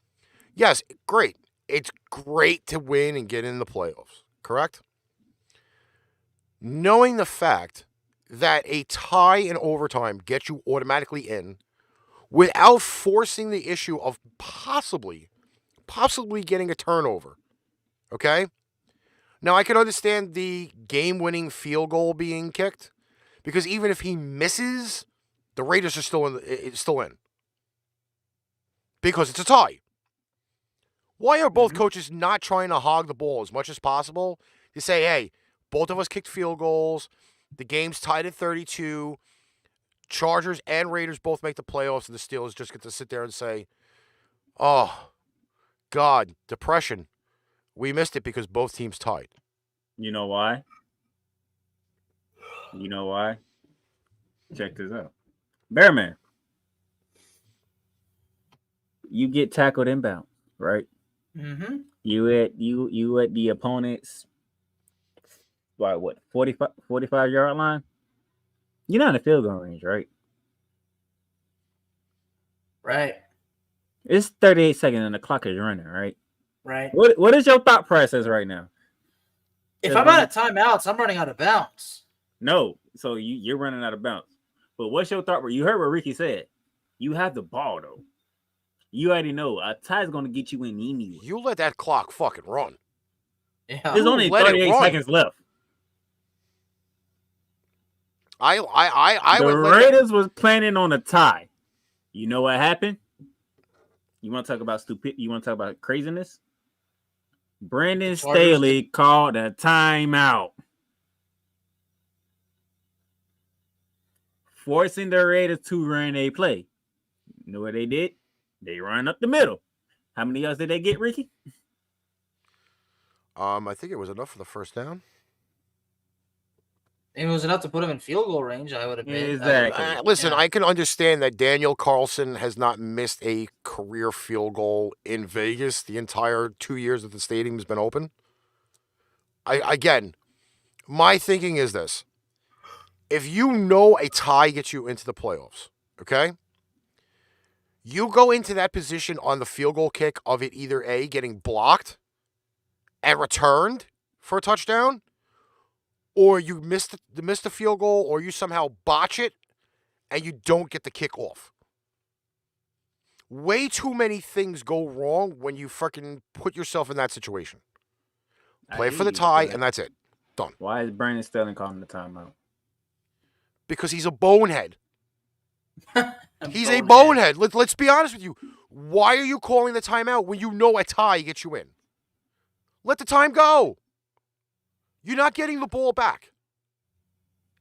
Yes, great. It's great to win and get in the playoffs, correct? Knowing the fact that a tie in overtime gets you automatically in without forcing the issue of possibly getting a turnover, okay? Now, I can understand the game-winning field goal being kicked because even if he misses, the Raiders are still in because it's a tie. Why are both coaches not trying to hog the ball as much as possible to say, hey, both of us kicked field goals, the game's tied at 32, Chargers and Raiders both make the playoffs, and the Steelers just get to sit there and say, oh, God, depression. We missed it because both teams tied. You know why? Check this out. Bearman, you get tackled inbound, right? Mm-hmm. You at the opponent's what 45-yard line? You're not in the field goal range, right? Right. It's 38 seconds and the clock is running, right? Right. What is your thought process right now? If I'm out of timeouts, I'm running out of bounds. No, so you're running out of bounds. But what's your thought? You heard what Ricky said. You have the ball though. You already know a tie's gonna get you in anyway. You let that clock fucking run. Yeah. There's only let it 38 run. seconds left. I The would let Raiders was planning on a tie. You know what happened? You want to talk about stupid? You want to talk about craziness? Brandon Staley called a timeout, forcing the Raiders to run a play. You know what they did? They ran up the middle. How many yards did they get, Ricky? I think it was enough for the first down. If it was enough to put him in field goal range, I would have been. Exactly. Listen, I can understand that Daniel Carlson has not missed a career field goal in Vegas the entire 2 years that the stadium's been open. Again, my thinking is this. If you know a tie gets you into the playoffs, okay? You go into that position on the field goal kick of it either A, getting blocked and returned for a touchdown, or you miss the field goal, or you somehow botch it and you don't get the kick off. Way too many things go wrong when you fucking put yourself in that situation. Play for the tie, and that's it. Done. Why is Brandon Staley calling the timeout? Because he's a bonehead. He's a bonehead. Let's be honest with you. Why are you calling the timeout when you know a tie gets you in? Let the time go. You're not getting the ball back.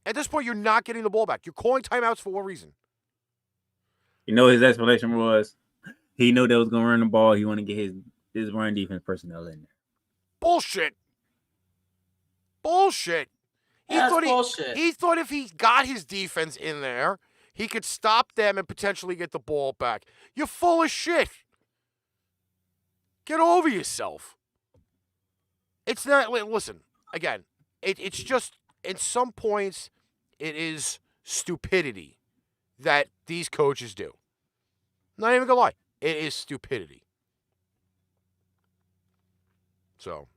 At this point, you're not getting the ball back. You're calling timeouts for what reason? You know his explanation was he knew they was gonna run the ball. He wanted to get his run defense personnel in there. Bullshit. Bullshit. He thought if he got his defense in there, he could stop them and potentially get the ball back. You're full of shit. Get over yourself. It's not. Listen, again, it's just, at some points, it is stupidity that these coaches do. Not even gonna lie. It is stupidity. So,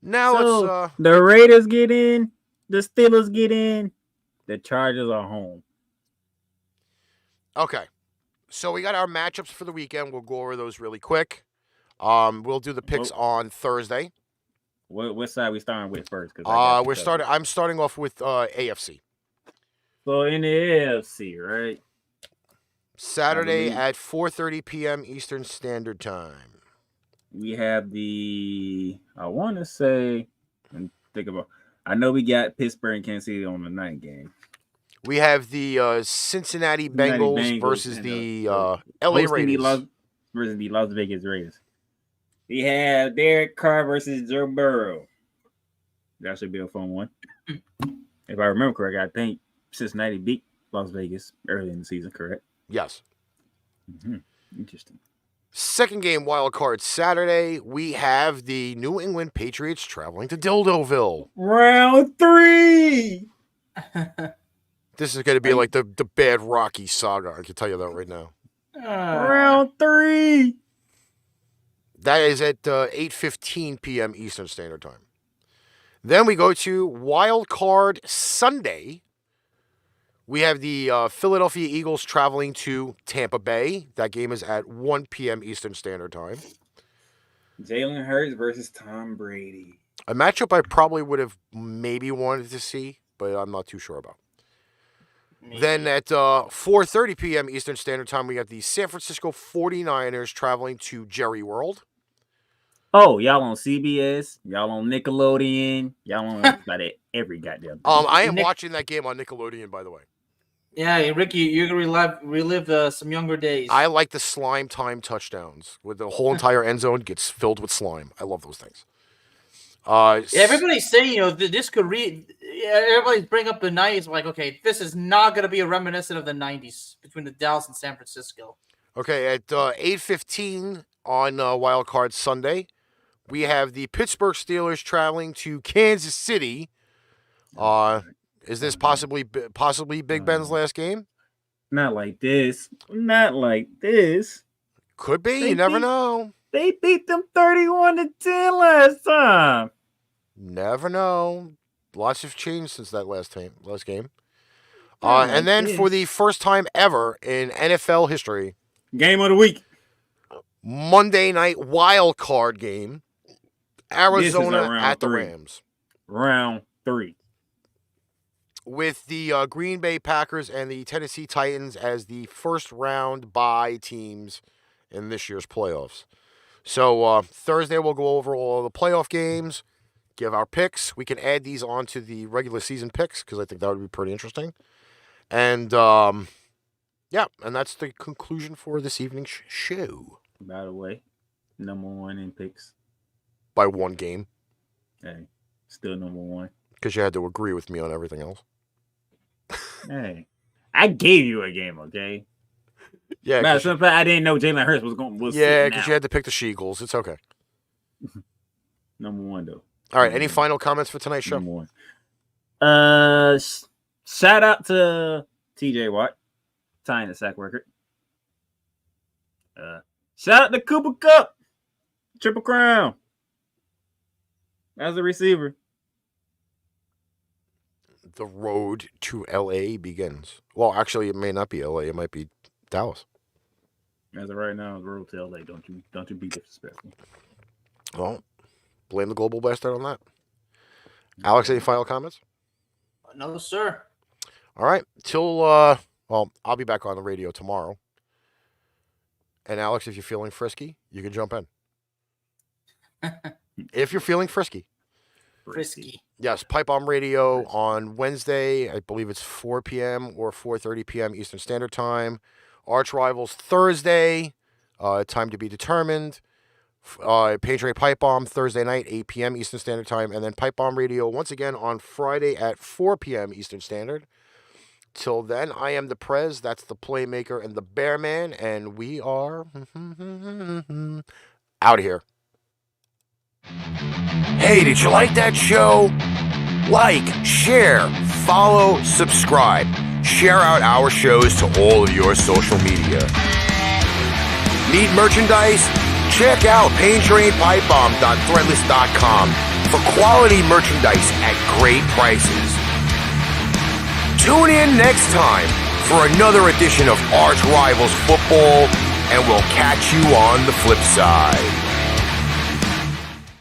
now let's... the Raiders get in, the Steelers get in, the Chargers are home. Okay. So we got our matchups for the weekend. We'll go over those really quick. We'll do the picks on Thursday. What side we starting with first? I'm starting off with AFC. So in the AFC, right? Saturday at 4:30 p.m. Eastern Standard Time. We have I know we got Pittsburgh and Kansas City on the night game. We have the Cincinnati Bengals versus the LA Raiders. Versus the Las Vegas Raiders. We have Derek Carr versus Joe Burrow. That should be a fun one. If I remember correctly, I think Cincinnati beat Las Vegas early in the season, correct? Yes. Mm-hmm. Interesting. Second game, wild card Saturday. We have the New England Patriots traveling to Dildoville. Round 3. This is going to be like the bad Rocky saga. I can tell you that right now. Round 3. That is at 8:15 p.m. Eastern Standard Time. Then we go to wild card Sunday. We have the Philadelphia Eagles traveling to Tampa Bay. That game is at 1 p.m. Eastern Standard Time. Jalen Hurts versus Tom Brady. A matchup I probably would have maybe wanted to see, but I'm not too sure about. Then at 4:30 p.m. Eastern Standard Time, we have the San Francisco 49ers traveling to Jerry World. Oh, y'all on CBS, y'all on Nickelodeon, y'all on about every goddamn thing. I am watching that game on Nickelodeon, by the way. Yeah, Ricky, you're gonna relive some younger days. I like the slime time touchdowns, where the whole entire end zone gets filled with slime. I love those things. Everybody's saying, this could everybody's bring up the 90s, like, okay, this is not gonna be a reminiscent of the 90s between the Dallas and San Francisco. Okay, at 8:15 on Wild Card Sunday, we have the Pittsburgh Steelers traveling to Kansas City. Is this possibly Big Ben's last game? Not like this. Not like this. Could be. You never know. They beat them 31-10 last time. Never know. Lots have changed since that last game. And then for the first time ever in NFL history, game of the week. Monday night wild card game. Arizona round at the 3. Rams. Round 3. With the Green Bay Packers and the Tennessee Titans as the first round bye teams in this year's playoffs. So Thursday we'll go over all the playoff games, give our picks. We can add these onto the regular season picks because I think that would be pretty interesting. And and that's the conclusion for this evening's show. By the way, number 1 in picks. By 1 game. Hey, still number 1. Because you had to agree with me on everything else. Hey, I gave you a game, okay? Yeah, I didn't know Jalen Hurts was because you had to pick the She-Eagles. It's okay. Number 1 though. All right. Any final comments for tonight's show? Number 1. Shout out to TJ Watt, tying the sack record. Shout out to Cooper Kupp, Triple Crown as a receiver. The road to LA begins. Well, actually, it may not be LA. It might be Dallas. As of right now, the road to LA. Don't you be disrespectful. Well, blame the global bastard on that. Alex, any final comments? No, sir. All right. Till I'll be back on the radio tomorrow. And Alex, if you're feeling frisky, you can jump in. If you're feeling frisky. Frisky. Yes, Pipe Bomb Radio on Wednesday. I believe it's 4 p.m. or 4:30 p.m. Eastern Standard Time. ArchRivals Thursday, time to be determined. Patriot Pipe Bomb Thursday night, 8 p.m. Eastern Standard Time. And then Pipe Bomb Radio once again on Friday at 4 p.m. Eastern Standard. Till then, I am the Prez. That's the Playmaker and the Bearman. And we are out of here. Hey, did you like that show? Like, share, follow, subscribe. Share out our shows to all of your social media. Need merchandise? Check out paintrainpipebomb.threadless.com for quality merchandise at great prices. Tune in next time for another edition of ArchRivals Football, and we'll catch you on the flip side.